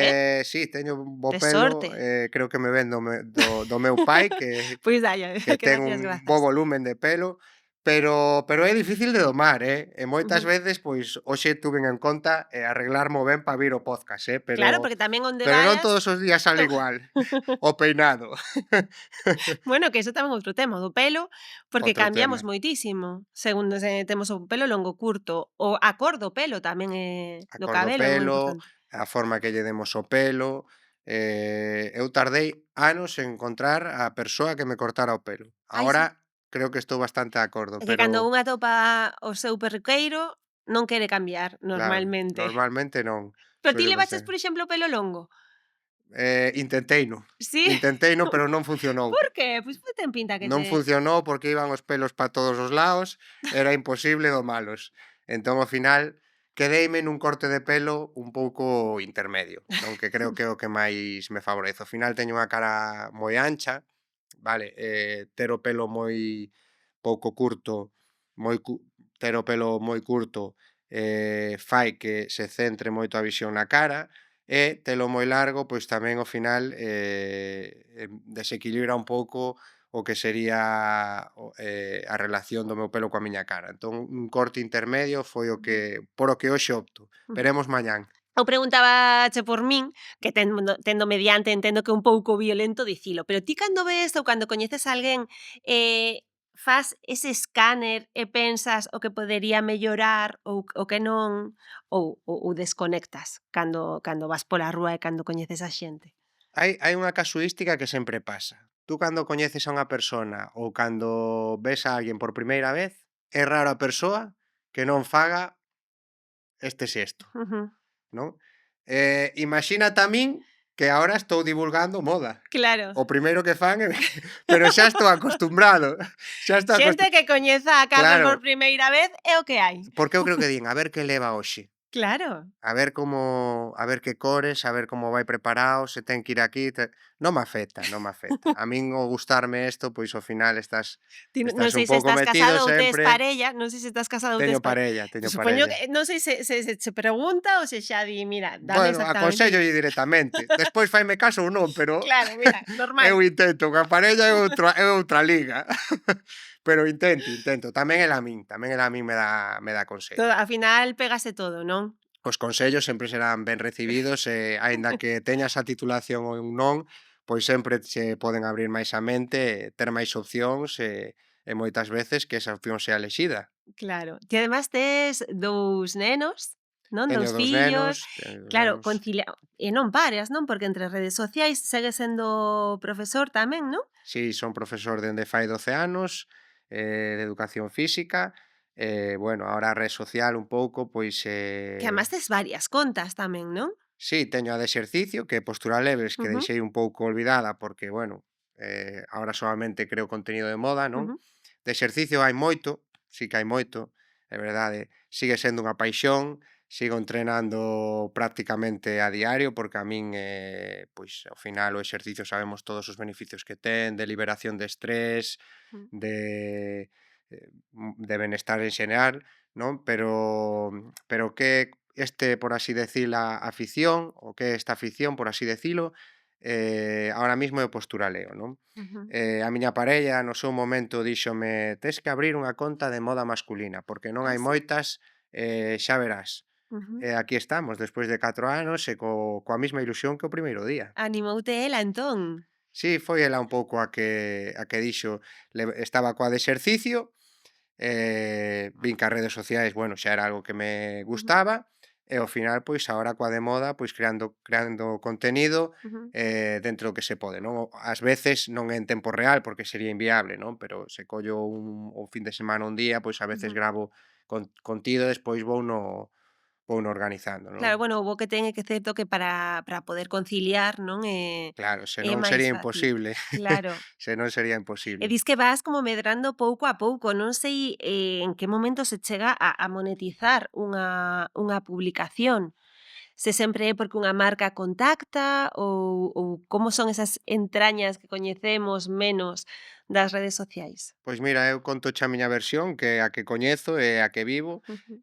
Sí, teño un bo tes pelo, sorte. creo que me ven do meu pai, que Pois dalle, que que ten dalle as un bo grazas. volumen de pelo, pero é difícil de domar, e moitas Ujú. veces, pois, hoxe tuven en conta, arreglarmo ben para vir o podcast, Claro, pero porque tamén onde pero non vayas todos os días sale igual o peinado. bueno, que iso tamén é outro tema, o do pelo, porque Outro cambiamos tema. moitísimo según se temos o pelo longo ou curto, o a cor do pelo tamén A do cor do cabelo é moi pelo, importante. a forma que lle demos ao pelo, eu tardei anos en encontrar a persoa que me cortara o pelo. Ai, sí. Agora creo que estou bastante de acordo, É que pero cando unha atopa o seu perruqueiro non quere cambiar claro, normalmente. normalmente non, Pero ti suele levaches, pasar. por exemplo, o pelo longo? Intenteino, Sí? intenteino, pero non funcionou. Por que? Pois ten pinta que Non te funcionou porque iban os pelos para todos os lados, era imposible domalos. Entón, ao final, quedeime nun corte de pelo un pouco intermedio, non que creo que é o que máis me favorece. Ao final teño unha cara moi ancha, vale, ter o pelo moi pouco curto, moi cu ter o pelo moi curto, fai que se centre moito a visión na cara, e telo moi largo, pois tamén ao final, desequilibra un pouco o que sería a relación do meu pelo coa miña cara. Entón, un corte intermedio foi o que por o que hoxe opto. Veremos mañán. Eu preguntabache por min, que tendo mediante entendo que é un pouco violento dicilo, pero ti cando ves ou cando coñeces a alguén, fas ese escáner e pensas o que podería mellorar ou o que non, ou desconectas cando vas pola rúa e cando coñeces a xente? Hai unha casuística que sempre pasa. Tú cando coñeces a unha persona ou cando ves a alguén por primeira vez, é raro a persoa que non faga este xesto. Ujú. Non? Imaxínate a min que agora estou divulgando moda. Claro. O primeiro que fan é pero xa estou acostumbrado, xa estou Xente que coñeza a Carlos por claro, primeira vez é o que hai. porque eu creo que din: "A ver que leva hoxe". Claro. A ver que cores, a ver como vai preparado, se ten que ir aquí, non me afecta, non me afecta. A min o gustarme isto, pois ao final estás Ti non estás un sei se pouco estás metido casado ou tes sempre. parella, non sei se estás casado ou tes parella. Teño Supoño parella. que non sei se che pregunta ou se xa di: "Mira, dame Bueno, exactamente". aconséllolle directamente. Despois faime caso ou non, pero Claro, mira, normal. eu intento, coa parella é outra liga. Pero intento. Tamén ela a min me dá Todo, consellos. ao final pégase todo, non? Os consellos sempre serán ben recibidos e, aínda que teñas a titulación ou non, pois sempre che poden abrir máis a mente, ter máis opcións e moitas veces que esa opción sea elexida. Claro. Ti además tes 2 nenos. non? Teño 2 2 nenos, fillos, teño 2 claro, nenos. e non paras, non? Porque entre redes sociais segue sendo profesor tamén, non? Sí, son profesor dende fai 12 anos, de educación física, bueno, ahora a rede social un pouco, pois, Que además tes varias contas tamén, non? sí, teño a de exercicio, que é Postura Leves, que Ujú, deixei un pouco olvidada porque, bueno, agora solamente creo contenido de moda, non? ujú, De exercicio hai moito, sí que hai moito, é verdade, sigue sendo unha paixón, sigo entrenando prácticamente a diario porque a min, pois, ao final o exercicio sabemos todos os beneficios que ten, de liberación de estrés, mm. de benestar en xeral, non? Pero que por así decir, a afición, o que é esta afición, por así decilo, ahora mismo é o posturaleo, non? Ujú. A miña parella no seu momento díxome: "Tes que abrir unha conta de moda masculina, porque non Ah, hai sí. moitas, xa verás". Ujú. E aquí estamos, despois de 4 anos e coa mesma ilusión que o primeiro día. Animoute ela entón. Sí, foi ela un pouco a que dixo, estaba coa de exercicio. Vin que as redes sociais, bueno, xa era algo que me Ujú, gustaba, e ao final, pois, agora coa de moda, pois, creando contenido, ujú, dentro do que se pode, non? Ás veces non en tempo real, porque sería inviable, non? Pero se collo un fin de semana, un día, pois, a veces ujú. gravo contido e despois vouno organizando, non? Claro, bueno, o que ten é que é certo que para poder conciliar, non, Claro, é senón máis sería fácil. imposible. Claro. Senón sería E imposible. dis que vas como medrando pouco a pouco, non sei, en que momento se chega a monetizar unha publicación. Se sempre é porque unha marca contacta ou como son esas entrañas que coñecemos menos das redes sociais? Pois mira, eu contoche a miña versión, que é a que coñezo e a que vivo. Ujú,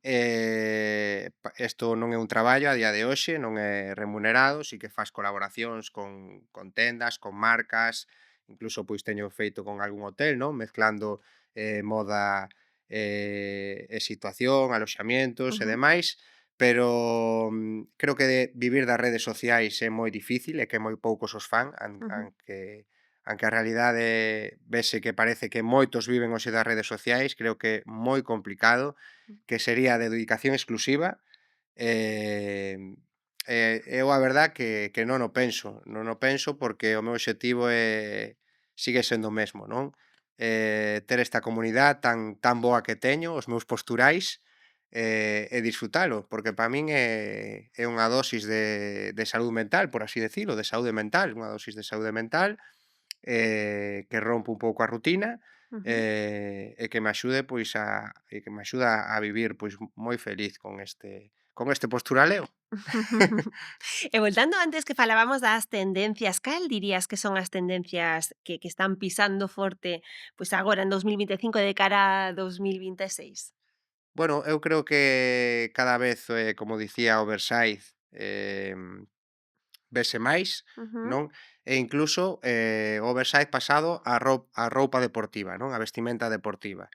Isto non é un traballo a día de hoxe, non é remunerado, si que fas colaboracións con tendas, con marcas, incluso pois teño feito con algún hotel, non? Mezclando moda e situación, aloxamientos e ujú, demais, pero creo que vivir das redes sociais é moi difícil e que moi poucos os fan, ujú, aunque a realidade vese que parece que moitos viven hoxe das redes sociais, creo que é moi complicado, que sería de dedicación exclusiva, eh, eu a verdad que non o penso, non o penso porque o meu obxectivo sigue sendo o mesmo, non? Ter esta comunidade tan boa que teño, os meus posturais, e disfrutalo, porque para min é unha dosis de saúde mental, por así decirlo, de saúde mental, unha dosis de saúde mental, que rompe un pouco a rutina, ujú. e que me axude, pois, e que me axuda a vivir, pois, moi feliz con este posturaleo. E voltando antes que falábamos das tendencias, cal dirías que son as tendencias que están pisando forte, pois agora en 2025 de cara a 2026? Bueno, eu creo que cada vez, como dicía Oversize, vese máis, Ujú, non? E incluso, o oversize pasado a roupa deportiva, non? A vestimenta deportiva.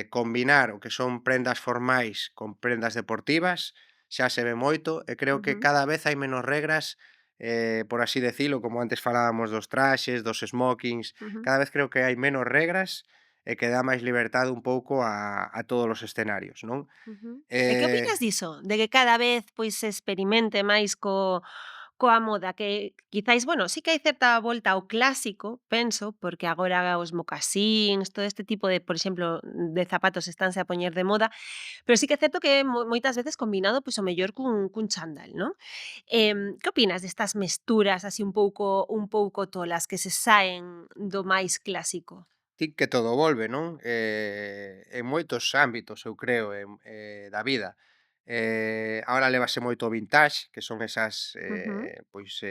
Combinar o que son prendas formais con prendas deportivas xa se ve moito e creo que ujú, cada vez hai menos regras, por así decilo, como antes falábamos dos traxes, dos smokings, ujú. cada vez creo que hai menos regras e que dá máis liberdade un pouco a todos os escenarios, non? Ujú. E que Eh opinas diso? De que cada vez, pois, se experimente máis coa moda, que quizáis, bueno, sí que hai certa volta ao clásico, penso, porque agora os mocasíns, todo este tipo de, por exemplo, de zapatos estanse a poñer de moda, pero sí que é certo que moitas veces combinado, pois, o mellor cun chándal, non? Que opinas destas mesturas así un pouco tolas que se saen do máis clásico? Tin que todo volve, non? En moitos ámbitos, eu creo, da vida. Ahora lévase moito o vintage, que son esas, Ujú, pois,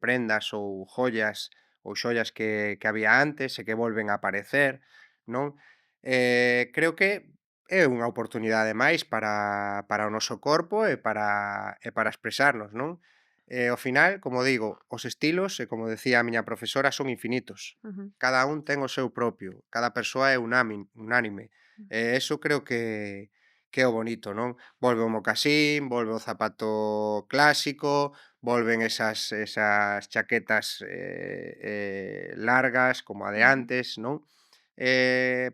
prendas ou joias ou xoias que había antes e que volven a aparecer, non? Creo que é unha oportunidade máis para o noso corpo e para expresarnos, non? Ao final, como digo, os estilos, e como decía a miña profesora, son infinitos. ujú, Cada un ten o seu propio, cada persoa é unánime. E eso creo que é o bonito, non? Volve o mocasín, volve o zapato clásico, volven esas chaquetas, largas como a de ujú. antes, non?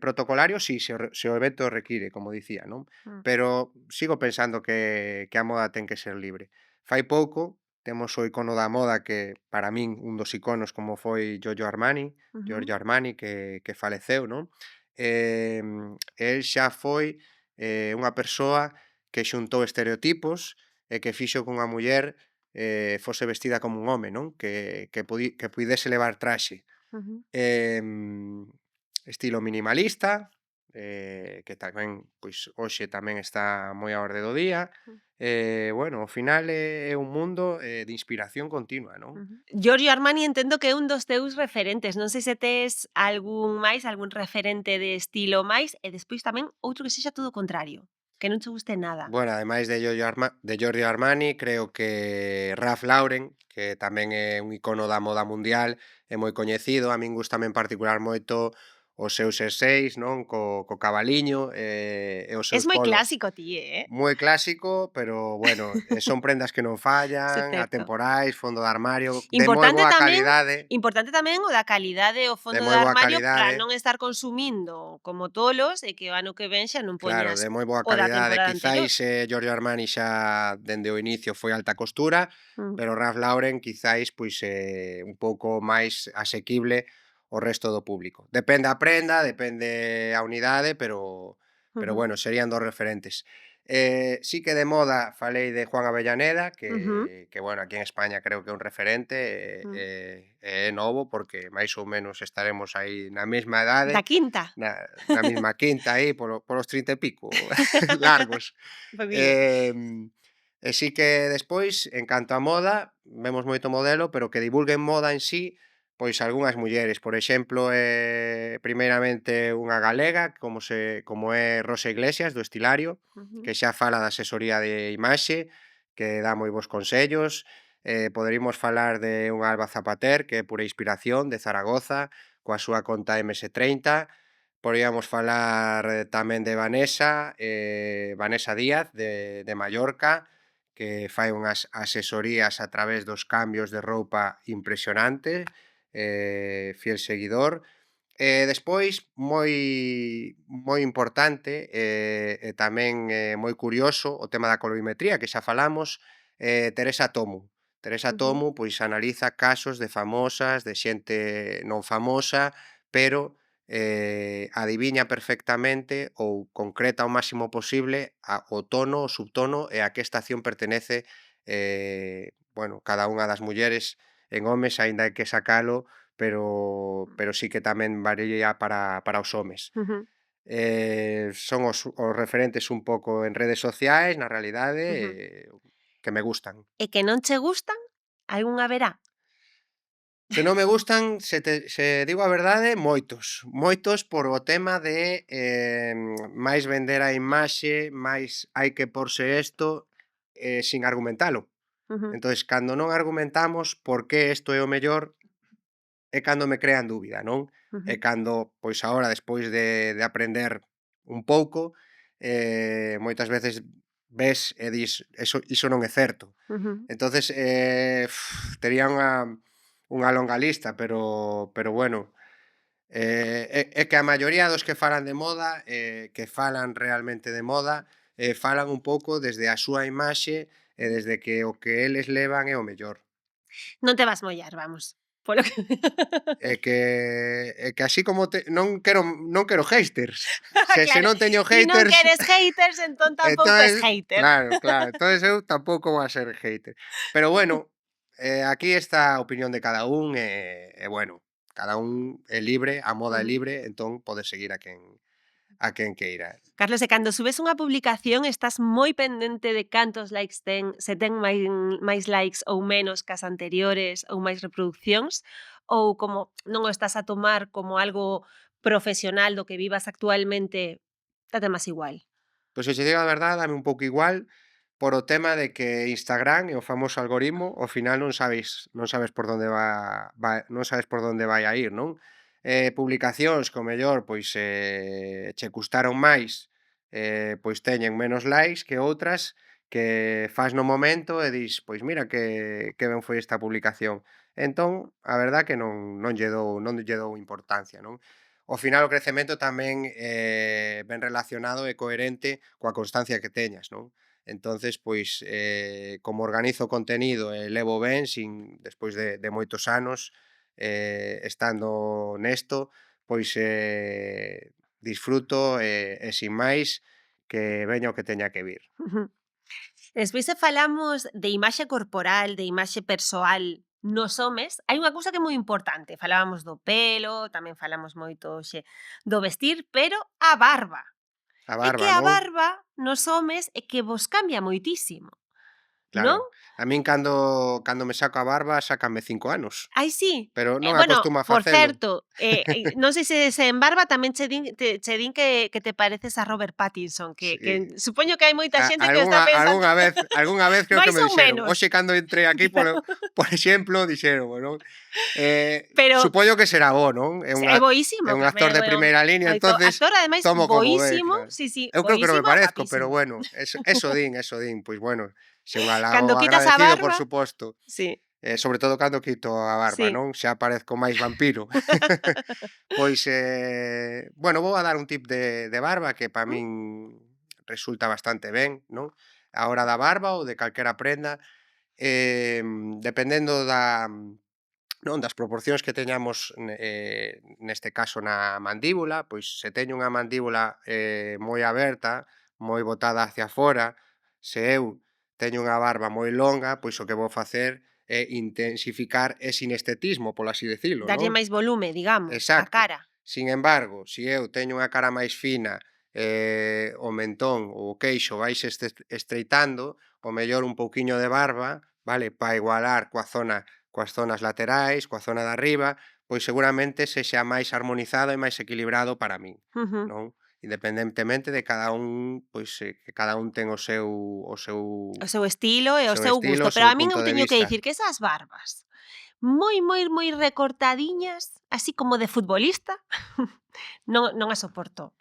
protocolario, si se o evento o require, como dicía, non? Mm. Pero sigo pensando que a moda ten que ser libre. Fai pouco temos o icono da moda que, para min, un dos iconos como foi Ujú. Giorgio Armani, que faleceu, non? El xa foi, unha persoa que xuntou estereotipos e que fixo que unha muller, fose vestida como un home, non? Que puidese levar traxe. Ujú. Estilo minimalista, que tamén, pois, hoxe tamén está moi á orde do día. Mm. Bueno, ao final é un mundo, de inspiración continua, non? Ujú. Giorgio Armani entendo que é un dos teus referentes. Non sei se tes algún máis, algún referente de estilo máis, e despois tamén outro que sexa todo o contrario, que non che guste nada. Bueno, ademais de Giorgio Armani, creo que Ralph Lauren, que tamén é un icono da moda mundial, é moi coñecido. A min gústame en particular moito os seus xerseis, non? Co cabaliño, e os Es seus moi polos. clásico ti, eh? Moi clásico, pero bueno, son prendas que non Sí, fallan, certo. atemporais, fondo de armario, Importante tamén importante tamén o da calidade o de fondo de moi boa armario para calidade, non estar consumindo como tolos e que o ano que ven xa non claro, poñas de moi boa o da calidade. temporada anterior. Quizáis, Giorgio Armani xa dende o inicio foi alta costura, Mm. pero Ralph Lauren quizáis, pois, un pouco máis asequible ao resto do público. Depende a prenda, depende a unidade, pero Ujú. bueno, serían 2 referentes. Sí que de moda falei de Juan Avellaneda, Ujú. que bueno, aquí en España creo que é un referente, Mm. é novo porque máis ou menos estaremos aí na mesma Da idade, quinta. na mesma quinta aí polos 30 e pico largos. Un poquinho. Em, e sí que despois, en canto a moda, vemos moito modelo, pero que divulguen moda en sí, pois algunhas mulleres, por exemplo, primeiramente unha galega, como é Rosa Iglesias, do Estilario, Ujú. que xa fala de asesoría de imaxe, que dá moi bons consellos. Poderíamos falar de unha Alba Zapater, que é pura inspiración, de Zaragoza, coa súa conta MS30. Poríamos falar, tamén de Vanessa Díaz, de Mallorca, que fai unhas asesorías a través dos cambios de roupa impresionante, fiel seguidor. Despois, moi importante, e tamén, moi curioso, o tema da colorimetría, que xa falamos, Teresa Tomu. Teresa Ujú. Tomu, pois, analiza casos de famosas, de xente non famosa, pero, adiviña perfectamente ou concreta o máximo posible o tono, o subtono e a que estación pertenece, bueno, cada unha das mulleres. En homes aínda hai que sacalo, pero sí que tamén varía para os homes. Ujú. Son os referentes un pouco en redes sociais, na realidade, Ujú. que me gustan. E que non che gustan, algún haberá. Se non me gustan, se digo a verdade, moitos por o tema de, máis vender a imaxe, máis hai que porse isto, sin argumentalo. Ujú. Entonces, cando non argumentamos por que isto é o mellor, é cando me crean dúbida, non? É Ujú. cando, pois agora, despois de aprender un pouco, moitas veces ves e dis: "Iso non é certo". Ujú. Entonces, tería unha longa lista, pero bueno, é que a maioría dos que falan de moda, que falan realmente de moda, falan un pouco desde a súa imaxe e desde que o que eles levan é o mellor. Non te vas mollar, vamos, polo que É que así como non quero haters. Se claro, non teño ti non haters, queres haters, entón tampouco es entonces hater. claro, entonces eu tampouco vou a ser hater. Pero bueno, aquí está a opinión de cada un e bueno, cada un é libre, a moda é Ujú. libre, entón pode seguir a quen queira. Carlos, e cando subes unha publicación estás moi pendente de cantos likes ten, se ten máis likes ou menos que as anteriores ou máis reproduccións, ou como non o estás a tomar como algo profesional do que vivas actualmente, dáte máis igual? Pois se che digo a verdade, dame un pouco igual, por o tema de que Instagram e o famoso algoritmo, ao final non sabes por onde non sabes por onde vai a ir, non? Publicacións que ao mellor, pois, che custaron máis, pois teñen menos likes que outras que fas no momento e dis: "Pois mira que ben foi esta publicación". Entón, a verdad que non lle dou importancia, non? ao final o crecemento tamén ben relacionado e coherente coa constancia que teñas, non? Entonces, pois, como organizo o contenido e levo ben, despois de moitos anos estando nesto, pois disfruto e sin máis que veña o que teña que vir. Despois se falamos de imaxe corporal, de imaxe persoal nos homes, hai unha cousa que é moi importante. Falábamos do pelo, tamén falamos moito hoxe do vestir, pero a barba. A É que barba, a non? barba nos homes é que vos cambia moitísimo, non? Claro. A min cando me saco a barba sácanme 5 anos, Ai, sí. pero non Bueno, acostumo a por facelo. certo, non sei se en barba tamén che din que te pareces a Robert Pattinson, que Sí. supoño que hai moita A xente que o está pensando algunha vez creo que máis me ou dixeron. menos. Hoxe cando entrei aquí, por exemplo, dixéronme, non? Pero Supoño que será bo, non? é boísimo, É un actor de é un primeira liña, entonces actor ademais tomo como ben, boísimo, claro. sí, sí, Eu creo que non me boísimo, parezco, pero guapísimo. bueno, eso din. Pois bueno, se un halago Cando quitas a agradecido, por barba, suposto. sí, Sobre todo cando quito a barba, sí. non? Xa parezco máis vampiro. Pois, bueno, vou a dar un tip de barba que para Mm, min resulta bastante ben, non? A hora da barba ou de calquera prenda, dependendo das proporcións que teñamos neste caso na mandíbula, pois se teño unha mandíbula moi aberta, moi botada hacia fora, se eu teño unha barba moi longa, pois o que vou facer é intensificar ese sinestetismo, por así decirlo, darlle non? máis volume, digamos, á Exacto. cara. Sin embargo, si eu teño unha cara máis fina, o mentón ou o queixo vaise estreitando, o mellor un pouquiño de barba, vale, para igualar coas zonas laterais, coa zona de arriba, pois seguramente sexa máis harmonizado e máis equilibrado para min, Ujú. non? Independentemente de cada un, pois, que cada un ten O seu estilo e o o seu seu estilo, gusto, o pero seu a min punto eu de teño que vista. dicir que esas barbas moi recortadiñas, así como de futbolista, non as soporto.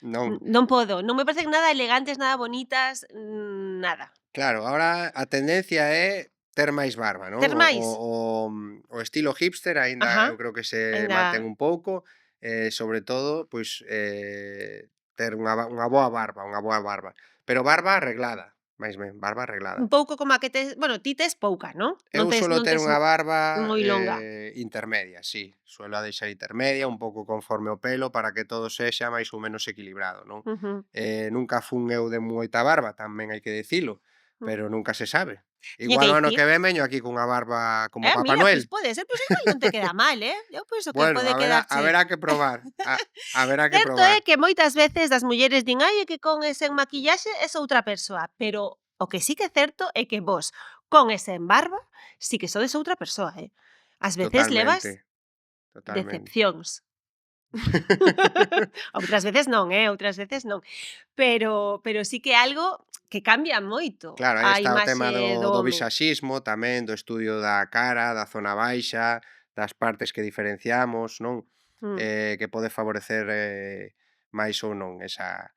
Non. Non podo, non me parecen nada elegantes, nada bonitas, nada. Claro, ahora a tendencia é ter máis barba, non? Ter máis? O estilo hipster aínda eu Ajá, creo que se mantén aínda un pouco, sobre todo, pois, ter unha boa barba, pero barba arreglada, máis ben, barba un arreglada. pouco como a que tes, bueno, ti tes pouca, non? Eu suelo Non ter tes unha barba, moi longa. intermedia, sí, suelo a deixar intermedia, un pouco conforme o pelo para que todo sexa máis ou menos equilibrado, non? Ujú. Nunca fun eu de moita barba, tamén hai que dicilo, Mm. pero nunca se sabe. Tiña Igual que o ano dicir. que ven veño aquí cunha barba como Papá Mira, Noel. pois pode ser, pois igual non te queda mal, Eu penso que Bueno, pode quedarche. haberá que probar, haberá que Certo é probar. que moitas veces as mulleres din: "Ai, é que con e sen maquillaxe es outra persoa", pero o que sí que é certo é que vos, con e sen barba, sí que sodes outra persoa, Ás veces levas Totalmente, totalmente. decepcións. Outras veces non, outras veces non. Pero sí que é algo que cambia moito Claro, aí a está o tema imaxe do do home. visaxismo tamén, do estudio da cara, da zona baixa, das partes que diferenciamos, non? Mm. Que pode favorecer máis ou non esa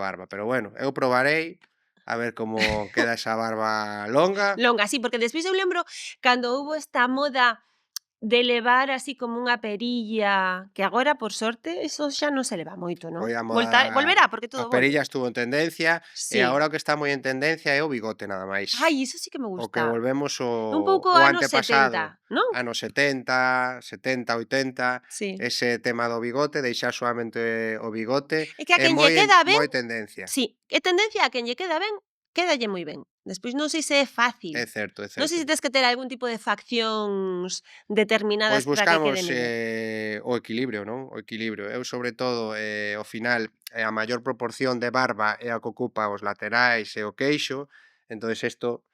barba. Pero bueno, eu probarei a ver como queda esa barba longa. Longa, sí, porque despois eu lembro cando houbo esta moda de levar así como unha perilla, que agora, por sorte, eso xa non se leva moito, non? Foi a moda Volverá, porque a todo volve. perilla estuvo en tendencia e Sí. agora o que está moi en tendencia é o bigote nada máis. Ai, iso sí que me O que gusta. volvemos Un pouco o anos antepasado, 70, non? anos 70, 80, Sí. ese tema do bigote, deixar soamente o bigote, É que a é quen lle queda ben, moi tendencia. sí, é tendencia a quen lle queda ben, quédalle moi ben. Despois non sei se é fácil. É certo, é Non sei certo. se tes que ter algún tipo de faccións Pois determinadas para que buscamos quede mellor. o equilibrio, non? O equilibrio. Eu, sobre todo, ao final, a maior proporción de barba é a que ocupa os laterais e o queixo, entonces isto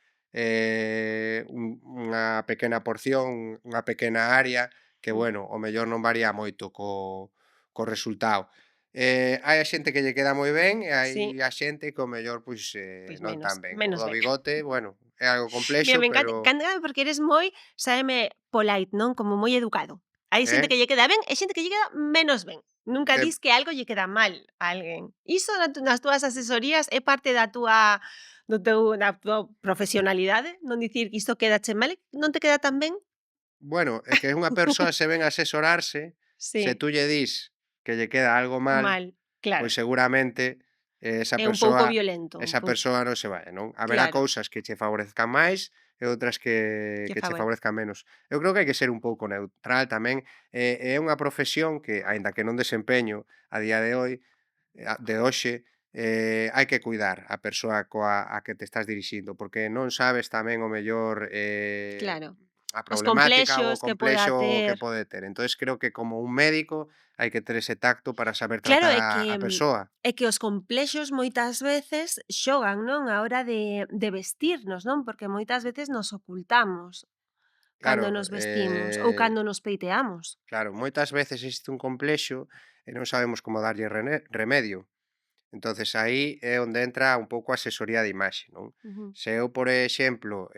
unha pequena porción, unha pequena área que, Mm. bueno, o mellor non varía moito co resultado. Hai a xente que lle queda moi ben e hai Sí, a xente que o mellor, pois, pois non tan ben. O menos do ben. bigote, bueno, é algo Mira, complexo, me pero encántame porque eres moi, sábeme, polite, non? Como moi educado. Hai xente eh, que lle queda ben e xente que lle queda menos ben. Nunca eh dis que algo lle queda mal a alguén. Iso nas túas asesorías é parte da túa profesionalidade? Non dicir que isto quédache mal e non te queda tan ben? bueno, é que unha persoa se ven a asesorarse, se Sí. tú lle dis que lle queda algo mal, Mal, claro. pois seguramente esa É un pouco persoa violento, un esa pouco persoa non se vai, non? Haberá claro, cousas que che favorezcan máis e outras que que che favor favorezcan menos. Eu creo que hai que ser un pouco neutral tamén, é unha profesión que, aínda que non desempeño a día de hoy, de hoxe, hai que cuidar a persoa a que te estás dirixindo, porque non sabes tamén o mellor claro. a Os problemática ou complexos o que poda complexo que ter. pode ter. Entonces creo que como un médico hai que ter ese tacto para saber Claro, tratar a persoa. é que os complexos moitas veces xogan, non, a hora de vestirnos, non, porque moitas veces nos ocultamos cando Claro, nos vestimos ou cando nos peiteamos. claro, moitas veces existe un complexo e non sabemos como darlle remedio. Entonces aí é onde entra un pouco a asesoría de imaxe, non? Ujú, Se eu, por exemplo,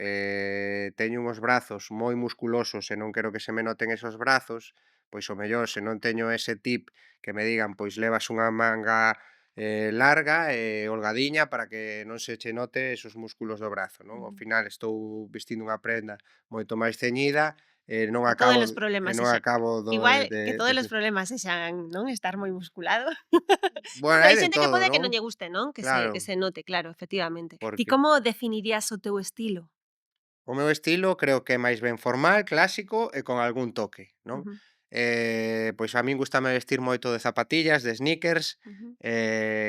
teño uns brazos moi musculosos e non quero que se me noten esos brazos, pois o mellor se non teño ese tip que me digan, pois levas unha manga larga e holgadiña para que non se che note esos músculos do brazo, non? Ao ujú. final estou vestindo unha prenda moito máis ceñida e non Que todos acabo os problemas non sexan acabo igual que de todos os problemas sexan, non, estar moi musculado. bueno, Pero hai hai de xente que todo, pode que non? non lle guste, non, que Claro, se note, claro, efectivamente. Ti porque como definirías o teu estilo? o meu estilo creo que é máis ben formal, clásico e con algún toque, non? Ujú, Pois a min gustame vestir moito de zapatillas, de sneakers, ujú,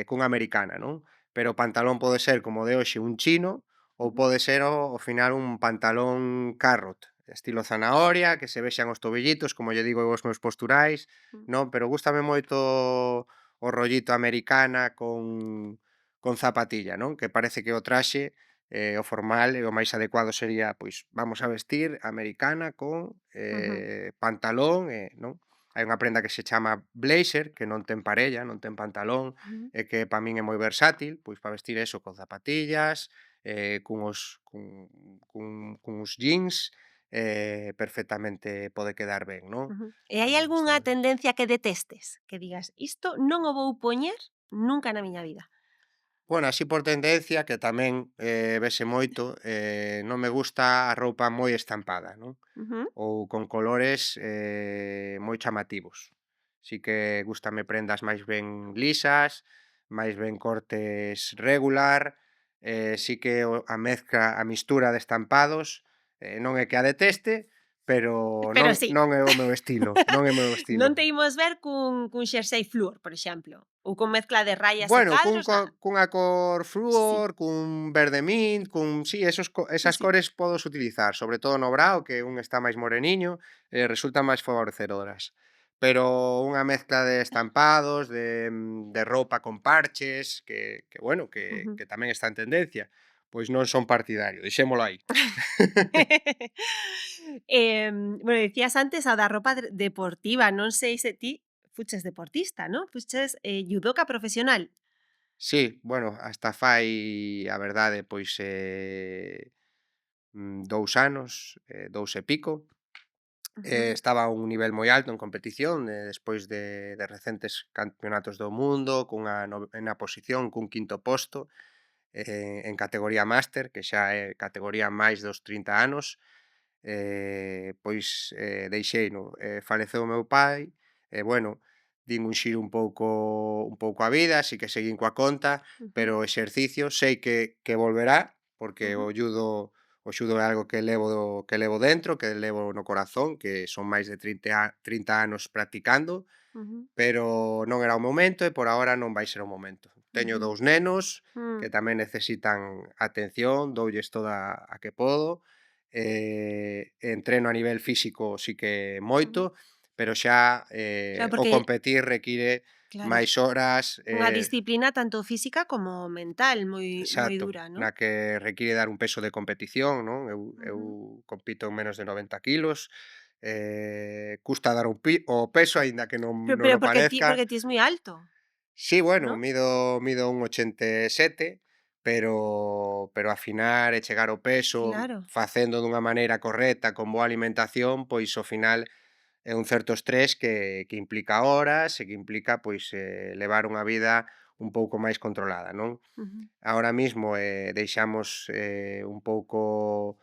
cunha americana, non? Pero o pantalón pode ser, como de hoxe, un chino ou ujú, pode ser ao final un pantalón carrot, estilo zanahoria, que se vexan os tobillitos, como lle digo eu aos meus posturais, mm, non? Pero gústame moito o rollito americana con zapatilla, non? Que parece que o traxe o formal e o máis adecuado sería, pois, vamos a vestir americana con ujú, pantalón, non? Hai unha prenda que se chama blazer, que non ten parella, non ten pantalón, ujú, e que para min é moi versátil, pois para vestir eso con zapatillas, cun uns jeans, perfectamente pode quedar ben, non? ujú. E hai algunha tendencia que detestes? Que digas: "Isto non o vou poñer nunca na miña vida". Bueno, así por tendencia, que tamén vese moito, non me gusta a roupa moi estampada, non? Ujú, Ou con colores moi chamativos. Sí que gústame prendas máis ben lisas, máis ben cortes regular, sí que a mezcla, a mistura de estampados, non é que a deteste, pero pero sí. non é o meu estilo, non é o meu estilo. Non te imos ver cun xersei flúor, por exemplo, ou con mezcla de rayas e Bueno, cadros, nada. cunha cor Sí, flúor, cun verde mint, sí, sí, esas sí. cores podos utilizar, sobre todo no brao, que un está máis moreniño, resultan máis favorecedoras. Pero unha mezcla de estampados, de roupa con parches, bueno, Ujú. que tamén está en tendencia, pois non son partidario, dixémolo aí. Bueno, dicías antes a da ropa deportiva, non sei se ti fuches deportista, non? Fuches, judoka profesional. Sí, bueno, hasta fai, a verdade, pois 2 anos, 2 e pico. Ujú, Estaba a un nivel moi alto en competición, despois de recentes campeonatos do mundo, cunha novena posición, cun quinto posto, en categoría máster, que xa é categoría máis dos 30 anos, pois, deixeino. Faleceu o meu pai, e bueno, din un xiro un pouco á vida, así que seguín coa conta, ujú, pero o exercicio sei que volverá, porque ujú, o xudo é algo que levo dentro, que levo no corazón, que son máis de 30 anos practicando, ujú, pero non era o momento e por agora non vai ser o momento. Teño ujú, 2 nenos que mm, tamén necesitan atención, doulles toda a que podo, entreno a nivel físico sí que ujú. moito, pero xa Claro, o porque competir require claro, máis horas, unha disciplina tanto física como mental moi exacto, dura, non? na que require dar un peso de competición, non? Eu Ujú. compito en menos de 90 kilos, custa dar o peso aínda que non Pero o parezca. porque ti es moi alto, Sí, bueno, ¿no? mido un 87, pero afinar e chegar ao peso Claro. facendo dunha maneira correcta, con boa alimentación, pois ao final é un certo estrés que implica horas e que implica, pois, levar unha vida un pouco máis controlada, non? Ujú. Ahora mismo, deixamos, un pouco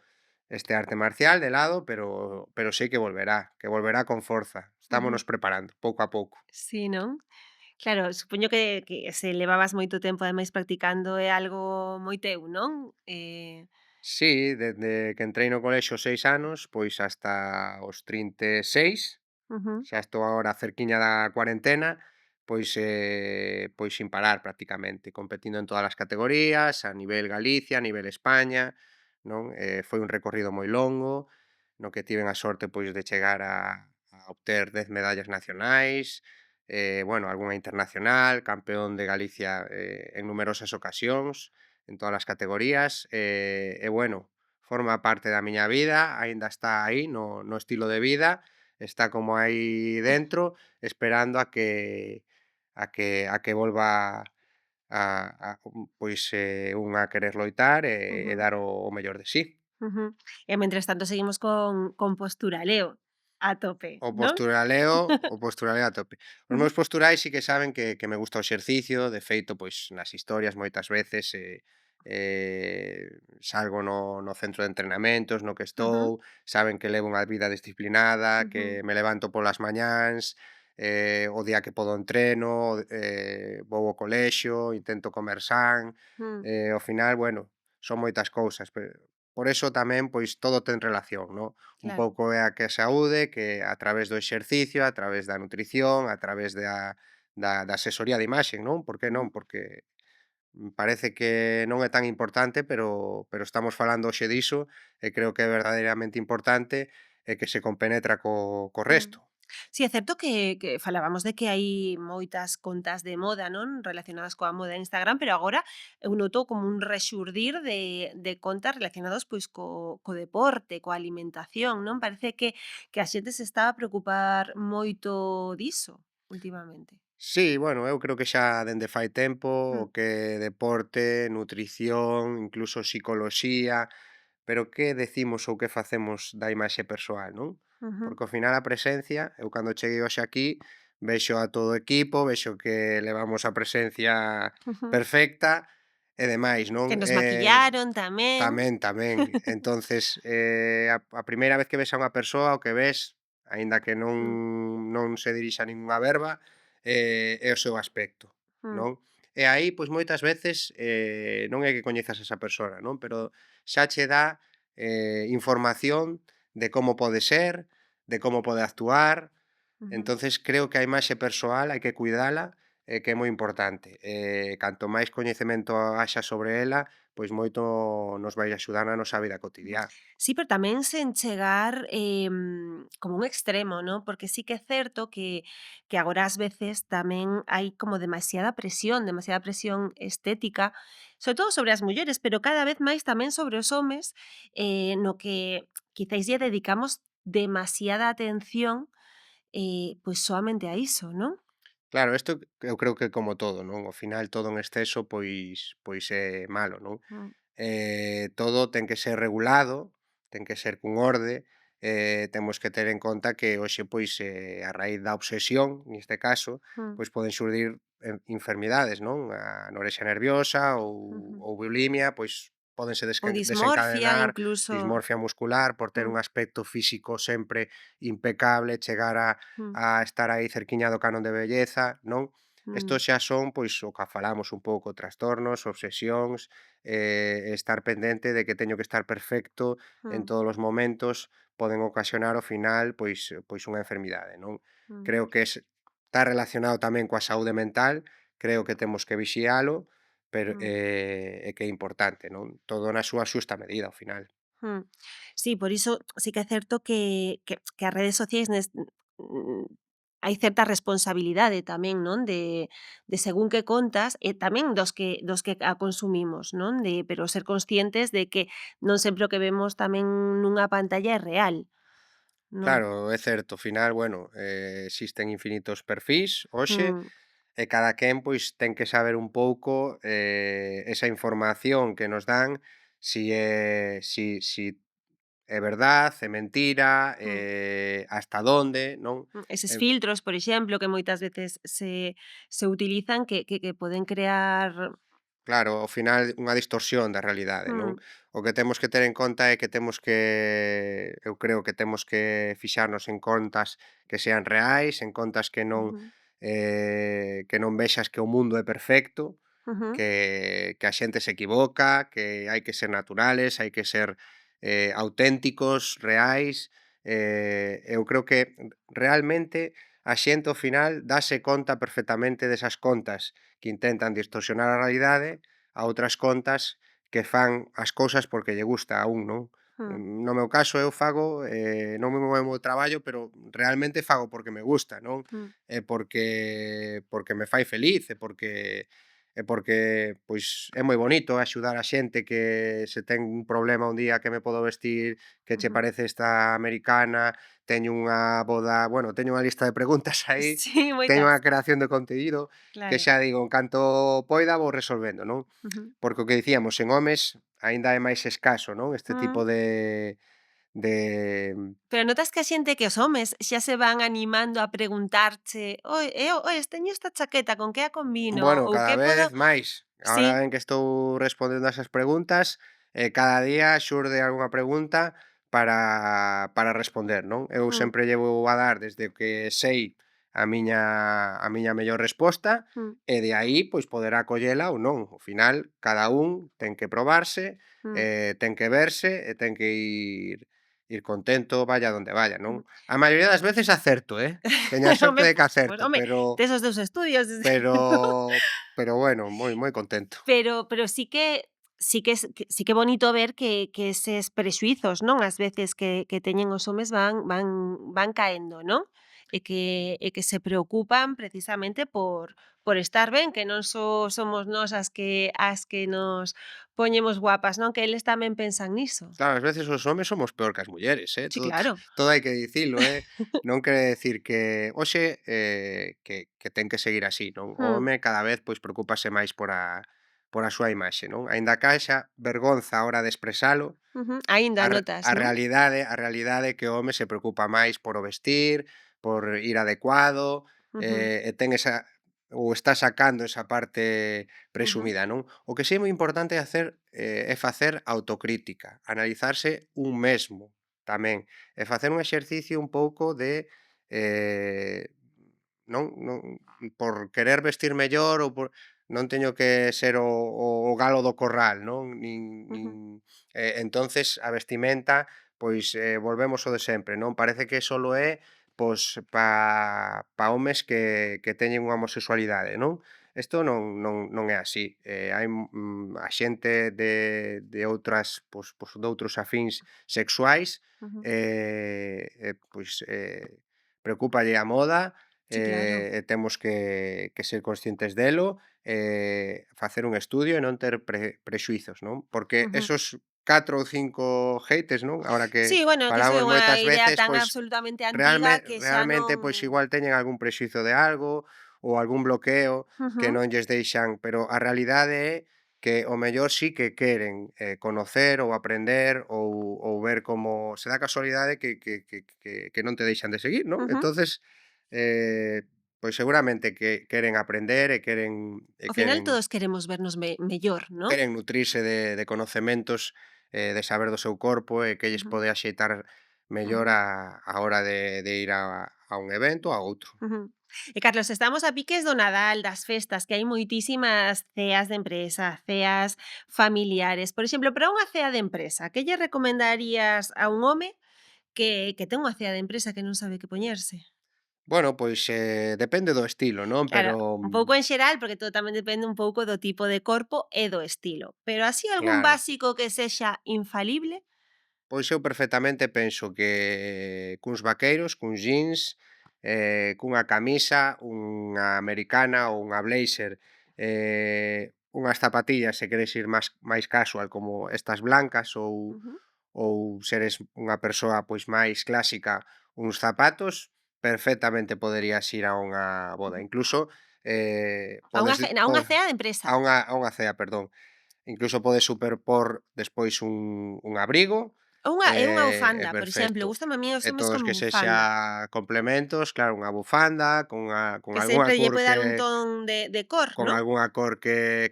este arte marcial de lado, pero sei que volverá con forza. Ujú. estámonos preparando, pouco a pouco. Sí, non? Claro, supoño que se levabas moito tempo ademais practicando é algo moi teu, non? Sí, dende que entrei no colexio 6 anos, pois hasta os 36, Ujú, xa estou agora cerquiña da cuarentena, pois sin parar practicamente, competindo en todas as categorías, a nivel Galicia, a nivel España, non? Foi un recorrido moi longo, no que tiven a sorte, pois, de chegar a obter 10 medallas nacionais, bueno, algunha internacional, campeón de Galicia, en numerosas ocasións, en todas as categorías, e bueno, forma parte da miña vida, aínda está aí no estilo de vida, está como aí dentro, esperando a que volva un a querer loitar e ujú, dar o mellor de sí. ujú. E mentres tanto seguimos con posturaleo a tope, non? O posturaleo a tope. Os Ujú, meus posturais sí que saben que me gusta o exercicio, de feito, pois nas historias moitas veces, salgo no centro de entrenamentos no que estou, ujú, saben que levo unha vida disciplinada, que ujú, me levanto polas mañáns, o día que podo entreno, vou ao colexio, intento comer san, mm, ao final, bueno, son moitas cousas, por eso tamén, pois todo ten relación, non? Un claro. pouco é a que a saúde, que a través do exercicio, a través da nutrición, a través da asesoría de imaxe, non? Por que non? Ujú, Porque parece que non é tan importante, pero estamos falando hoxe diso e creo que é verdadeiramente importante e que se compenetra co mm. resto. Sí, é certo que falábamos de que hai moitas contas de moda, non, relacionadas coa moda en Instagram, pero agora eu noto como un rexurdir de contas relacionados, pois, co deporte, coa alimentación, non? Parece que a xente se está a preocupar moito diso ultimamente. Sí, bueno, eu creo que xa dende fai tempo Mm, o que deporte, nutrición, incluso psicoloxía, pero que decimos ou que facemos da imaxe persoal, non? ujú, Porque ao final a presencia, eu cando cheguei hoxe aquí, vexo a todo o equipo, vexo que levamos a presencia ujú. perfecta e demais, Que non? nos maquillaron tamén. Tamén. Entonces, a primeira vez que ves a unha persoa, o que ves, aínda que Mm, non se dirixa ningunha verba, é o seu aspecto, mm, non? E aí, pois moitas veces, non é que coñezas a esa persona, non? Pero xa che dá, información de como pode ser, de como pode actuar. ujú. Entonces creo que a imaxe persoal hai que cuidala, que é moi importante. Canto máis coñecemento haxa sobre ela, pois moito nos vai axudar na nosa vida Ujú. cotidiá. Sí, pero tamén sen chegar, como un extremo, ¿no? Porque sí que é certo que agora ás veces tamén hai como demasiada presión estética, sobre todo sobre as mulleres, pero cada vez máis tamén sobre os homes, no que quizáis lle dedicamos demasiada atención, pois soamente a iso, ¿non? Claro, isto eu creo que como todo, non? Ao final todo en exceso pois é malo, non? Mm, Todo ten que ser regulado, ten que ser cun orde, temos que ter en conta que hoxe, pois, a raíz da obsesión, neste caso, mm, pois poden xurdir enfermidades, non? A anorexia nerviosa ujú. ou bulimia, pois pódense Ou dismorfia desencadenar, incluso. dismorfia muscular por ter Mm, un aspecto físico sempre impecable, chegar mm, a estar aí cerquiña do canon de belleza, non? mm, Estos xa son, pois, o que falamos un pouco, trastornos, obsesións, estar pendente de que teño que estar perfecto en mm, todos os momentos, poden ocasionar ao final pois unha enfermidade, non? mm, Creo que está relacionado tamén coa saúde mental, creo que temos que vixialo, pero mm. é que é importante, non? Todo na súa xusta medida ao final. Mm. Sí, por iso sí que é certo que as redes sociais hai certa responsabilidade tamén, non, de según que contas e tamén dos que a consumimos, non, pero ser conscientes de que non sempre o que vemos tamén nunha pantalla é real, non? Claro, é certo, ao final, bueno, existen infinitos perfís hoxe, Mm, e cada quen pois ten que saber un pouco esa información que nos dan, si é verdad, é mentira, mm. hasta donde, non? Eses Eh, filtros, por exemplo, que moitas veces se utilizan que poden crear Claro, ao final unha distorsión da realidade, non? Mm, O que temos que ter en conta é que temos que eu creo que temos que fixarnos en contas que sean reais, en contas ujú, que non vexas que o mundo é perfecto, ujú, que a xente se equivoca, que hai que ser naturales, hai que ser auténticos, reais. Eu creo que realmente a xente ao final dáse conta perfectamente desas contas que intentan distorsionar a realidade a outras contas que fan as cousas porque lle gusta a un, non? mm, No meu caso eu fago, non me é o meu traballo, pero realmente fago porque me gusta, non? mm. E porque me fai feliz, e porque, pois, é moi bonito axudar a xente que se ten un problema un día que me podo vestir que che Ujú. parece esta americana, teño unha boda, bueno, teño unha lista de preguntas aí, Sí, teño unha moitas, creación de conteúdo que claro. xa digo, en canto poida vou resolvendo, non? Ujú. Porque o que dicíamos, en homes aínda é máis escaso, non? Este Mm. tipo de Pero notas que a xente que os homes xa se van animando a preguntarche: "Oi, oes, teño esta chaqueta, con que a combino?" bueno, Ou cada que podo vez máis. sí, Ahora ben que estou respondendo a esas preguntas, cada día xurde algunha pregunta para responder, non? Eu mm, sempre llevo a dar desde que sei a miña mellor resposta mm, e de aí, pois, poder acollela ou non. Ao final, cada un ten que probarse, mm, ten que verse e ten que ir contento, vaya donde vaya, mm. non? A maioría das veces acerto, teño a sorte Home, de que pues, acerto, home, tes os 2 estudios. pero bueno, moi contento. Pero sí que é bonito ver que eses prexuizos, non, ás veces que teñen os homes van caendo, non? E que se preocupan precisamente por estar ben, que non somos nós as que nos poñemos guapas, non? Que eles tamén pensan niso. Claro, ás veces os homes somos peor que as mulleres, Sí, todo claro. todo hai que dicilo, non quere decir que hoxe, que ten que seguir así, non? O Mm, home cada vez, pois, preocúpase máis por a súa imaxe, non? Aínda que haxa vergonza á hora de expresalo, ujú. Aínda notas, a non? realidade é que o home se preocupa máis por o vestir, por ir adecuado, Ujú, e ten esa ou está sacando esa parte ujú, presumida, non? O que si é moi importante é facer autocrítica, analizarse un mesmo tamén, e facer un exercicio un pouco de, non por querer vestir mellor ou por non teño que ser o galo do corral, non? ujú. Entonces a vestimenta, pois, volvemos ao de sempre, non? Parece que solo é, pois, pa homes que teñen unha homosexualidade, non? Isto non é así. Hai, a xente de outras, pois doutros afíns sexuais, Ujú. pois, preocúpalle a moda, Sí, claro. e temos que ser conscientes delo, facer un estudio e non ter prexuizos, non? Porque Ujú. esos 4 ou 5 haters, non? Ahora que Sí, bueno, que iso é falamos unha moitas idea veces, tan pois absolutamente antiga que xa realmente, pois non igual teñen algún prexuizo de algo ou algún bloqueo que ujú, non lles deixan, pero a realidade é que o mellor sí que queren, conocer ou aprender ou ver como se dá a casualidade que non te deixan de seguir, non? ujú. Entonces, pois seguramente que queren aprender e Ao final queren todos queremos vernos mellor, ¿no? queren nutrirse de conocementos, de saber do seu corpo e que lles Ujú, pode axeitar mellor ujú, a hora de ir a un evento ou a outro. ujú. E Carlos, estamos a piques do Nadal, das festas, que hai moitísimas ceas de empresa, ceas familiares. Por exemplo, para unha cea de empresa, que lle recomendarías a un home que ten unha cea de empresa que non sabe que poñerse? Bueno, pois, depende do estilo, non? Claro, un pouco en xeral, porque todo tamén depende un pouco do tipo de corpo e do estilo. Pero así algún Claro. básico que sexa infalible? Pois eu perfectamente penso que cuns vaqueiros, cuns jeans, cunha camisa, unha americana ou unha blazer, unhas zapatillas se queres ir máis casual como estas blancas Ujú. ou seres unha persoa, pois, máis clásica, uns zapatos, perfectamente poderías ir a unha boda. Ujú. Incluso, A unha podes ce a unha cea de empresa. a unha cea, perdón. Incluso podes superpor despois un abrigo, É unha É bufanda, por exemplo, perfecto. gústame a min os E homes todos con que bufanda, sexa complementos, claro, unha bufanda con que algunha sempre lle cor pode dar un que ton de cor, non?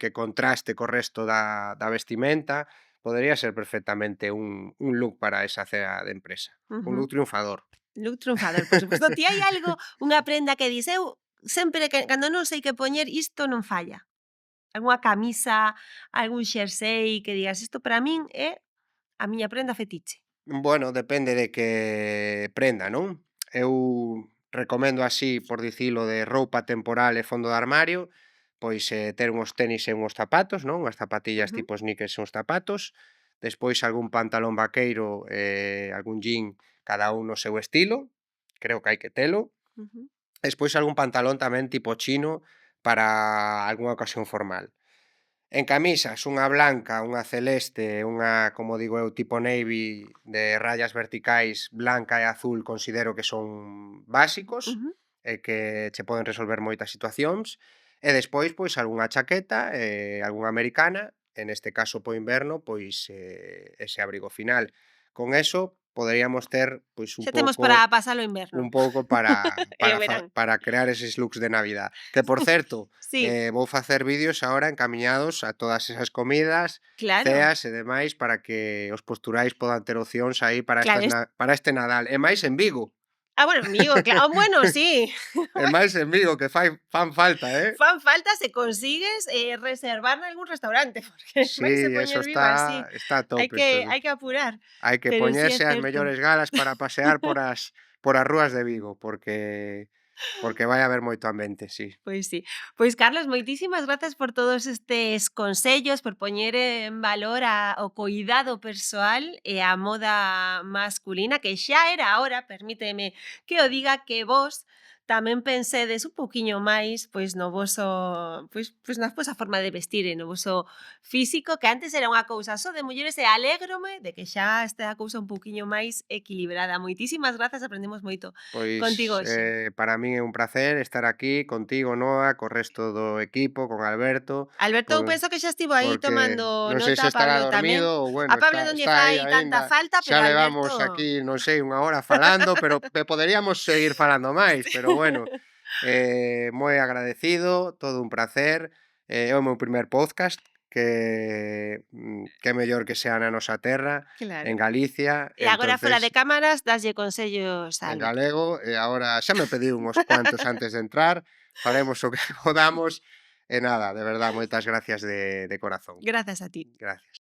que contraste co resto da vestimenta, podería ser perfectamente un look para esa cea de empresa. Un Ujú. look triunfador. Look triunfador, por suposto. Ti hai algo, unha prenda que dis: "Eu sempre que cando non sei que poñer, isto non falla"? Algunha camisa, algún xersei que digas: "Isto para min é a miña prenda fetiche"? Bueno, depende de que prenda, non? Eu recomendo así, por dicilo, de roupa temporal e fondo de armario, pois ter unhos tenis e unhos zapatos, non? Unhas zapatillas Ujú, tipo sneakers e uns zapatos, despois algún pantalón vaqueiro e algún jean, cada un no seu estilo, creo que hai que telo. ujú, Despois algún pantalón tamén tipo chino para algunha ocasión formal. En camisas, unha blanca, unha celeste, unha, como digo eu, tipo navy de rayas verticais blanca e azul considero que son básicos ujú. e que che poden resolver moitas situacións. E despois, pois, algunha chaqueta, algunha americana, en este caso po inverno, pois, ese abrigo final. Con eso poderíamos ter, pois, Xa temos para pasar o inverno un pouco e o verán. para crear eses looks de Navidad. Que, por certo, Sí, vou facer vídeos ahora encamiñados a todas esas comidas, claro, ceas e demais para que os posturais podan ter opcións aí claro, para este Nadal. E máis en Vigo, bueno, amigo, bueno, sí. e máis en Vigo que fan falta, Fan falta se consigues, reservar nalgún restaurante, porque Sí, vaise eso poñer Vigo así, está a tope estos días. hai que apurar, Hai que pero sí é poñerse as certo. mellores galas para pasear por as rúas de Vigo, porque vai haber moito ambiente, sí. Pois sí. Pois Carlos, moitísimas grazas por todos estes consellos, por poñer en valor o coidado persoal e a moda masculina, que xa era a hora, permíteme que o diga, que vos tamén pensedes un pouquiño máis pois no voso pois na vosa forma de vestir e no voso físico, que antes era unha cousa só de mulleres e alégrome de que xa este a cousa un pouquiño máis equilibrada. Moitísimas grazas, aprendemos moito contigo Pois, hoxe. para min é un pracer estar aquí contigo, Noa, co resto do equipo, con Alberto, Alberto, eu por penso que xa estivo aí porque tomando non sei se nota, estará Pablo tamén. dormido ou A bueno, Pablo non lle está fai aí tanta aínda. falta, Xa pero levamos Alberto aquí, non sei, unha hora falando, pero poderíamos seguir falando máis, pero bueno, moi agradecido, todo un pracer, é o meu primer podcast que mellor que sea na nosa terra, Claro. en Galicia, E agora fora de entonces cámaras daslle consellos a en Alberto. galego e agora xa me pediu uns cuantos antes de entrar, faremos o que podamos e nada, de verdad, moitas gracias de corazón. Grazas a ti. Gracias.